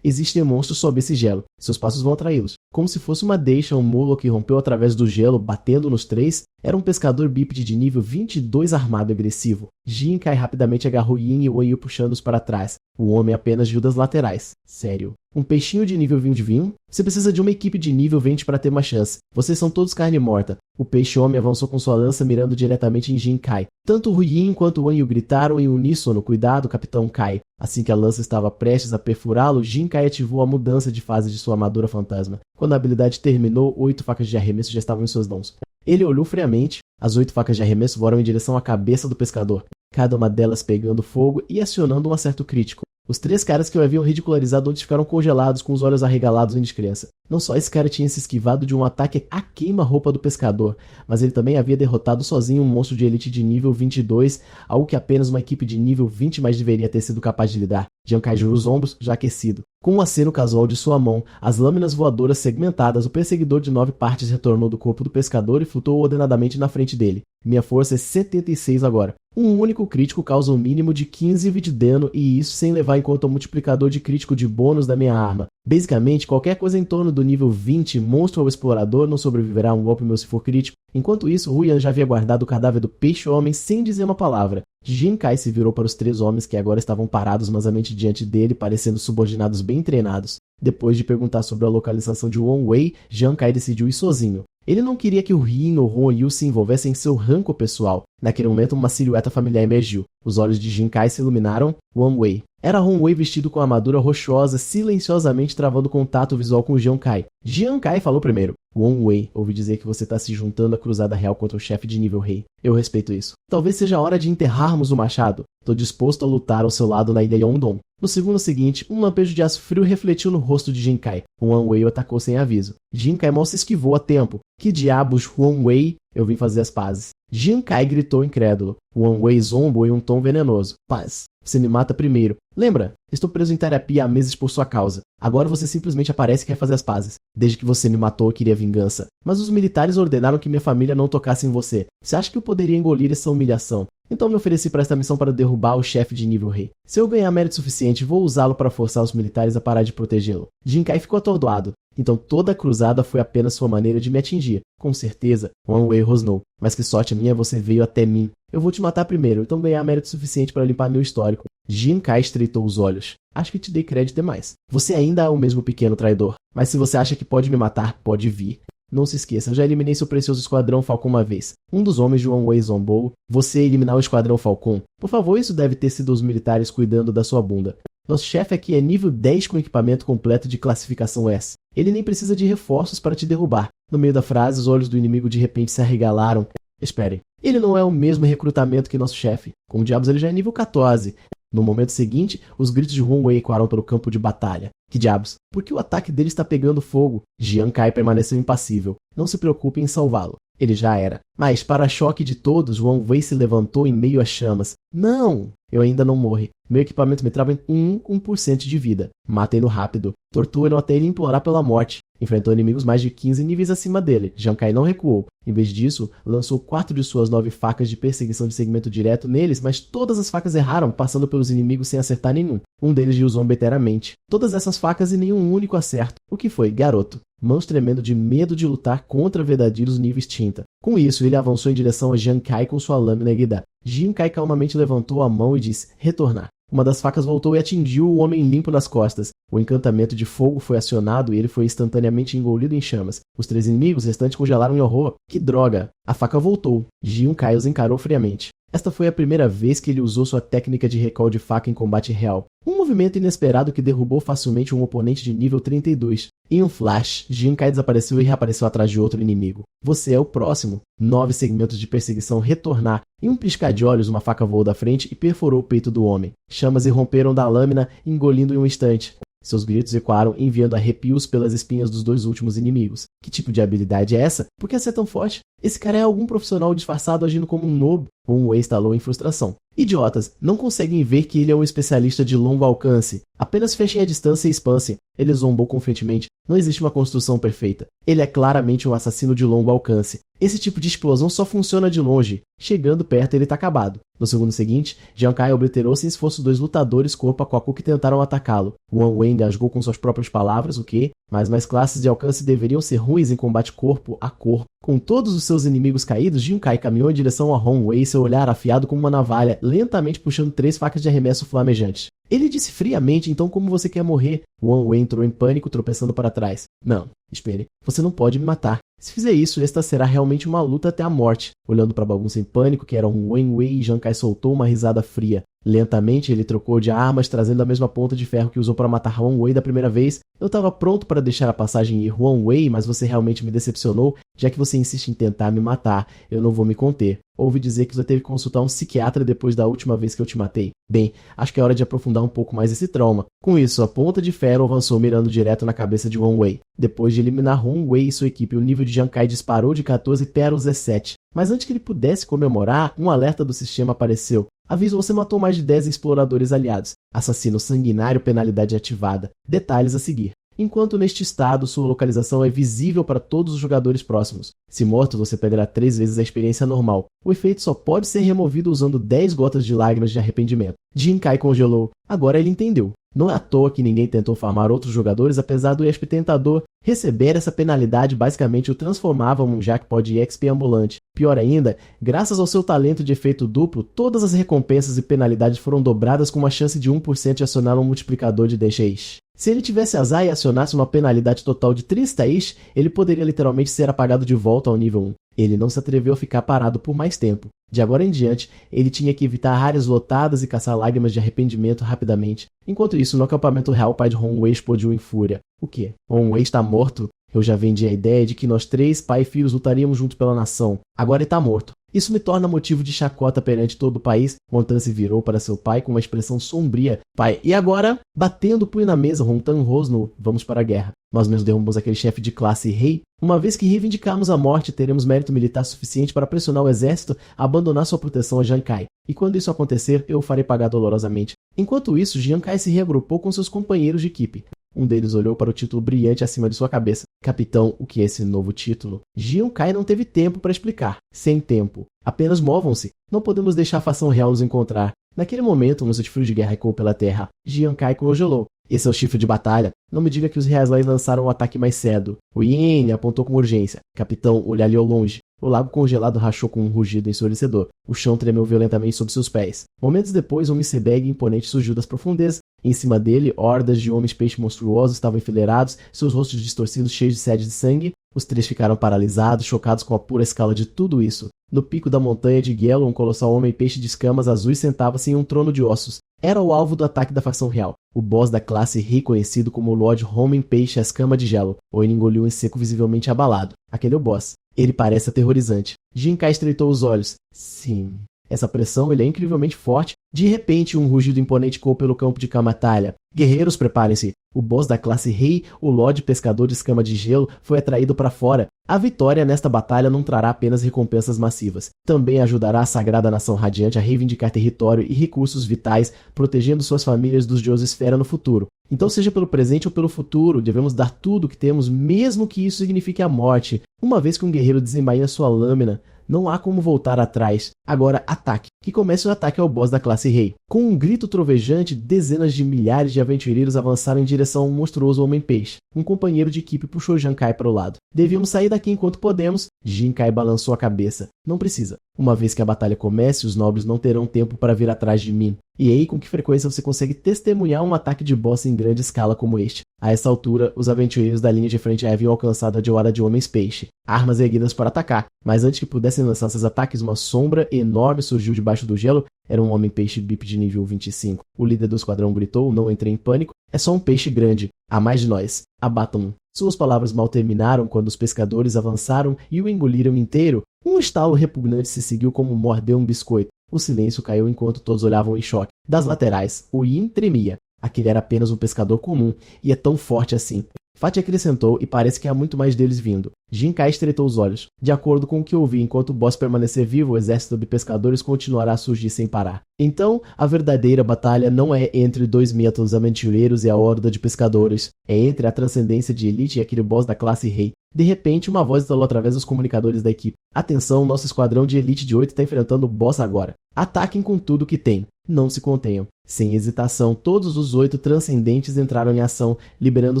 Existem monstros sob esse gelo. Seus passos vão atraí-los. Como se fosse uma deixa, um mulo que rompeu através do gelo, batendo nos três, era um pescador bípede de nível 22 armado e agressivo. Jinkai rapidamente agarrou Yin e Wan Yu puxando-os para trás. O homem apenas viu das laterais. Sério. Um peixinho de nível 21? Você precisa de uma equipe de nível 20 para ter uma chance. Vocês são todos carne morta. O peixe-homem avançou com sua lança mirando diretamente em Jinkai. Tanto Hu Yin quanto Wan Yu gritaram em uníssono: cuidado, Capitão Kai. Assim que a lança estava prestes a perfurá-lo, Jinkai ativou a mudança de fase de sua armadura fantasma. Quando a habilidade terminou, 8 facas de arremesso já estavam em suas mãos. Ele olhou friamente. As 8 facas de arremesso voaram em direção à cabeça do pescador, cada uma delas pegando fogo e acionando um acerto crítico. Os 3 caras que o haviam ridicularizado antes ficaram congelados, com os olhos arregalados em descrença. Não só esse cara tinha se esquivado de um ataque a queima-roupa do pescador, mas ele também havia derrotado sozinho um monstro de elite de nível 22, algo que apenas uma equipe de nível 20 mais deveria ter sido capaz de lidar. Jinkai girou os ombros, já aquecido. Com um aceno casual de sua mão, as lâminas voadoras segmentadas, o perseguidor de 9 partes retornou do corpo do pescador e flutuou ordenadamente na frente dele. Minha força é 76 agora. Um único crítico causa um mínimo de 15 de dano, e isso sem levar em conta o multiplicador de crítico de bônus da minha arma. Basicamente, qualquer coisa em torno do nível 20, monstro ou explorador, não sobreviverá a um golpe meu se for crítico. Enquanto isso, Huyan já havia guardado o cadáver do peixe-homem sem dizer uma palavra. Jinkai se virou para os 3 homens que agora estavam parados mansamente diante dele, parecendo subordinados bem treinados. Depois de perguntar sobre a localização de Wan Wei, Jinkai decidiu ir sozinho. Ele não queria que o Rin ou Wan Yu se envolvessem em seu rancor pessoal. Naquele momento, uma silhueta familiar emergiu. Os olhos de Jinkai se iluminaram. Wan Wei. Era Wan Wei vestido com armadura rochosa, silenciosamente travando contato visual com Jinkai. Jinkai falou primeiro. Wan Wei, ouvi dizer que você está se juntando à cruzada real contra o chefe de nível rei. Eu respeito isso. Talvez seja a hora de enterrarmos o machado. Estou disposto a lutar ao seu lado na ilha Yongdong. No segundo seguinte, um lampejo de aço frio refletiu no rosto de Jinkai. Wan Wei o atacou sem aviso. Jinkai mal se esquivou a tempo. Que diabos, Wan Wei? Eu vim fazer as pazes. Jinkai gritou incrédulo. Wan Wei zombou em um tom venenoso. Paz. Você me mata primeiro. Lembra? Estou preso em terapia há meses por sua causa. Agora você simplesmente aparece e quer fazer as pazes. Desde que você me matou, eu queria vingança. Mas os militares ordenaram que minha família não tocasse em você. Você acha que eu poderia engolir essa humilhação? Então me ofereci para esta missão para derrubar o chefe de nível rei. Se eu ganhar mérito suficiente, vou usá-lo para forçar os militares a parar de protegê-lo. Jinkai ficou atordoado. Então toda a cruzada foi apenas sua maneira de me atingir. Com certeza, Wang Wei rosnou. Mas que sorte minha, você veio até mim. Eu vou te matar primeiro, então ganhar mérito suficiente para limpar meu histórico. Jinkai estreitou os olhos. Acho que te dei crédito demais. Você ainda é o mesmo pequeno traidor. Mas se você acha que pode me matar, pode vir. Não se esqueça, eu já eliminei seu precioso esquadrão Falcon uma vez. Um dos homens de Wang Wei zombou. Você eliminar o esquadrão Falcon? Por favor, isso deve ter sido os militares cuidando da sua bunda. Nosso chefe aqui é nível 10 com equipamento completo de classificação S. Ele nem precisa de reforços para te derrubar. No meio da frase, os olhos do inimigo de repente se arregalaram. Esperem. Ele não é o mesmo recrutamento que nosso chefe. Com diabos, ele já é nível 14. No momento seguinte, os gritos de Wang Wei ecoaram pelo campo de batalha. Que diabos? Por que o ataque dele está pegando fogo? Jiang Kai permaneceu impassível. Não se preocupe em salvá-lo. Ele já era. Mas, para choque de todos, Wang Wei se levantou em meio às chamas. Não! Eu ainda não morri. Meu equipamento me trava em 1% de vida. Matem-no rápido. Torturem-no até ele implorar pela morte. Enfrentou inimigos mais de 15 níveis acima dele. Jiang Kai não recuou. Em vez disso, lançou 4 de suas 9 facas de perseguição de segmento direto neles, mas todas as facas erraram, passando pelos inimigos sem acertar nenhum. Um deles lhe usou beteramente. Todas essas facas e nenhum único acerto. O que foi, garoto? Mãos tremendo de medo de lutar contra verdadeiros níveis tinta. Com isso, ele avançou em direção a Jiang Kai com sua lâmina erguida. Jiang Kai calmamente levantou a mão e disse, retornar. Uma das facas voltou e atingiu o homem limpo nas costas. O encantamento de fogo foi acionado e ele foi instantaneamente engolido em chamas. Os 3 inimigos restantes congelaram em horror. Que droga! A faca voltou. Jiang Kai os encarou friamente. Esta foi a primeira vez que ele usou sua técnica de recall de faca em combate real. Um movimento inesperado que derrubou facilmente um oponente de nível 32. Em um flash, Jiang Kai desapareceu e reapareceu atrás de outro inimigo. Você é o próximo. 9 segmentos de perseguição retornar. Em um piscar de olhos, uma faca voou da frente e perfurou o peito do homem. Chamas irromperam da lâmina, engolindo em um instante. Seus gritos ecoaram, enviando arrepios pelas espinhas dos 2 últimos inimigos. Que tipo de habilidade é essa? Por que essa é tão forte? Esse cara é algum profissional disfarçado agindo como um noob? Wang Wei estalou em frustração. Idiotas, não conseguem ver que ele é um especialista de longo alcance. Apenas fechem a distância e espancem. Ele zombou confiantemente. Não existe uma construção perfeita. Ele é claramente um assassino de longo alcance. Esse tipo de explosão só funciona de longe. Chegando perto, ele está acabado. No segundo seguinte, Jiang Kai obliterou sem esforço 2 lutadores corpo a corpo que tentaram atacá-lo. Wang Wei engasgou com suas próprias palavras o que, mais classes de alcance deveriam ser ruins em combate corpo a corpo. Com todos os seus inimigos caídos, Jiang Kai caminhou em direção a Wang Wei, seu olhar afiado como uma navalha, lentamente puxando 3 facas de arremesso flamejantes. Ele disse friamente, então como você quer morrer? Wang Wei entrou em pânico, tropeçando para trás. Não, espere, você não pode me matar. Se fizer isso, esta será realmente uma luta até a morte. Olhando para a bagunça em pânico, que eram Wang Wei, Jiang Kai soltou uma risada fria. Lentamente, ele trocou de armas, trazendo a mesma ponta de ferro que usou para matar Wang Wei da primeira vez. Eu estava pronto para deixar a passagem ir, Wang Wei, mas você realmente me decepcionou, já que você insiste em tentar me matar. Eu não vou me conter. Ouvi dizer que você teve que consultar um psiquiatra depois da última vez que eu te matei. Bem, acho que é hora de aprofundar um pouco mais esse trauma. Com isso, a ponta de ferro avançou mirando direto na cabeça de Wang Wei. Depois de eliminar Wang Wei e sua equipe, o nível de Jiang Kai disparou de 14 para os 17. Mas antes que ele pudesse comemorar, um alerta do sistema apareceu. Aviso, você matou mais de 10 exploradores aliados. Assassino sanguinário, penalidade ativada. Detalhes a seguir. Enquanto neste estado, sua localização é visível para todos os jogadores próximos. Se morto, você perderá 3 vezes a experiência normal. O efeito só pode ser removido usando 10 gotas de lágrimas de arrependimento. Jiang Kai congelou. Agora ele entendeu. Não é à toa que ninguém tentou farmar outros jogadores, apesar do EXP tentador. Receber essa penalidade basicamente o transformava em um jackpot EXP ambulante. Pior ainda, graças ao seu talento de efeito duplo, todas as recompensas e penalidades foram dobradas com uma chance de 1% de acionar um multiplicador de DX. Se ele tivesse azar e acionasse uma penalidade total de 30 Is, ele poderia literalmente ser apagado de volta ao nível 1. Ele não se atreveu a ficar parado por mais tempo. De agora em diante, ele tinha que evitar áreas lotadas e caçar lágrimas de arrependimento rapidamente. Enquanto isso, no acampamento real, o pai de Wang Wei explodiu em fúria. O quê? Wang Wei está morto? Eu já vendi a ideia de que nós 3, pai e filhos, lutaríamos juntos pela nação. Agora ele está morto. Isso me torna motivo de chacota perante todo o país. Montan se virou para seu pai com uma expressão sombria. Pai, e agora? Batendo o punho na mesa, Montan rosnou. Vamos para a guerra. Nós mesmos derrubamos aquele chefe de classe rei. Uma vez que reivindicarmos a morte, teremos mérito militar suficiente para pressionar o exército a abandonar sua proteção a Jiang Kai. E quando isso acontecer, eu o farei pagar dolorosamente. Enquanto isso, Jiang Kai se reagrupou com seus companheiros de equipe. Um deles olhou para o título brilhante acima de sua cabeça. Capitão, o que é esse novo título? Jian Kai não teve tempo para explicar. Sem tempo. Apenas movam-se. Não podemos deixar a facção real nos encontrar. Naquele momento, um de frio de guerra ecoou pela terra. Jian Kai congelou. Esse é o chifre de batalha. Não me diga que os reais lançaram o ataque mais cedo. O Yin apontou com urgência. Capitão, olhe ali ao longe. O lago congelado rachou com um rugido ensurdecedor. O chão tremeu violentamente sob seus pés. Momentos depois, um iceberg imponente surgiu das profundezas. Em cima dele, hordas de homens-peixe monstruosos estavam enfileirados, seus rostos distorcidos cheios de sede de sangue. Os três ficaram paralisados, chocados com a pura escala de tudo isso. No pico da montanha de Gielo, um colossal homem-peixe de escamas azuis sentava-se em um trono de ossos. Era o alvo do ataque da facção real. O boss da classe Rei, conhecido como Lord Homem-Peixe Escama de Gelo. Oin engoliu em seco, visivelmente abalado. Aquele é o boss. Ele parece aterrorizante. Jin Kai estreitou os olhos. Sim. Essa pressão, ele é incrivelmente forte. De repente, um rugido imponente coou pelo campo de Kamatalha. Guerreiros, preparem-se. O boss da classe Rei, o Lorde Pescador de Escama de Gelo, foi atraído para fora. A vitória nesta batalha não trará apenas recompensas massivas. Também ajudará a Sagrada Nação Radiante a reivindicar território e recursos vitais, protegendo suas famílias dos de Esfera no futuro. Então, seja pelo presente ou pelo futuro, devemos dar tudo o que temos, mesmo que isso signifique a morte. Uma vez que um guerreiro desembainha sua lâmina, não há como voltar atrás. Agora, ataque. Que comece o ataque ao boss da classe Rei. Com um grito trovejante, dezenas de milhares de aventureiros avançaram em direção ao monstruoso Homem-Peixe. Um companheiro de equipe puxou Jian Kai para o lado. Devíamos sair daqui enquanto podemos. Jian Kai balançou a cabeça. Não precisa. Uma vez que a batalha comece, os nobres não terão tempo para vir atrás de mim. E aí, com que frequência você consegue testemunhar um ataque de boss em grande escala como este? A essa altura, os aventureiros da linha de frente haviam alcançado a Joara de Homens-Peixe, armas erguidas para atacar. Mas antes que pudessem lançar seus ataques, uma sombra enorme surgiu debaixo do gelo. Era um Homem-Peixe BIP de nível 25. O líder do esquadrão gritou: não entrei em pânico. É só um peixe grande. Há mais de nós. Abatam-no. Suas palavras mal terminaram quando os pescadores avançaram e o engoliram inteiro. Um estalo repugnante se seguiu como morder um biscoito. O silêncio caiu enquanto todos olhavam em choque. Das laterais, o Yin tremia. Aquele era apenas um pescador comum, e é tão forte assim. Fatih acrescentou, e parece que há muito mais deles vindo. Jin Kai estreitou os olhos. De acordo com o que ouvi, enquanto o boss permanecer vivo, o exército de pescadores continuará a surgir sem parar. Então, a verdadeira batalha não é entre dois métodos aventureiros e a horda de pescadores. É entre a transcendência de elite e aquele boss da classe Rei. De repente, uma voz estalou através dos comunicadores da equipe. Atenção, nosso esquadrão de elite de 8 está enfrentando o boss agora. Ataquem com tudo que tem. Não se contenham. Sem hesitação, todos os 8 transcendentes entraram em ação, liberando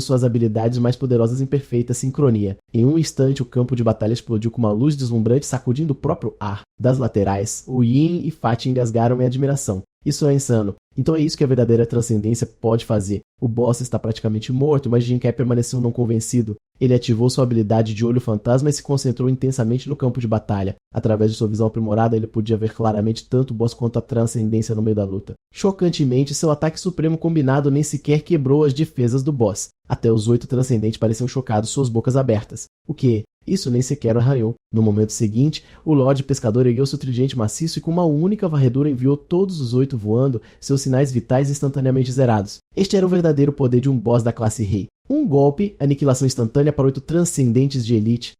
suas habilidades mais poderosas em perfeita sincronia. Em um instante, o campo de batalha explodiu com uma luz deslumbrante sacudindo o próprio ar. Das laterais, o Yin e Fatih engasgaram em admiração. Isso é insano. Então é isso que a verdadeira transcendência pode fazer. O boss está praticamente morto, mas Jin Kai permaneceu não convencido. Ele ativou sua habilidade de olho fantasma e se concentrou intensamente no campo de batalha. Através de sua visão aprimorada, ele podia ver claramente tanto o boss quanto a transcendência no meio da luta. Chocantemente, seu ataque supremo combinado nem sequer quebrou as defesas do boss. Até os 8 transcendentes pareciam chocados, suas bocas abertas. O que? Isso nem sequer arranhou. No momento seguinte, o Lorde Pescador ergueu seu tridente maciço e com uma única varredura enviou todos os 8 voando, seus sinais vitais instantaneamente zerados. Este era o verdadeiro poder de um boss da classe Rei. Um golpe, aniquilação instantânea para 8 transcendentes de elite.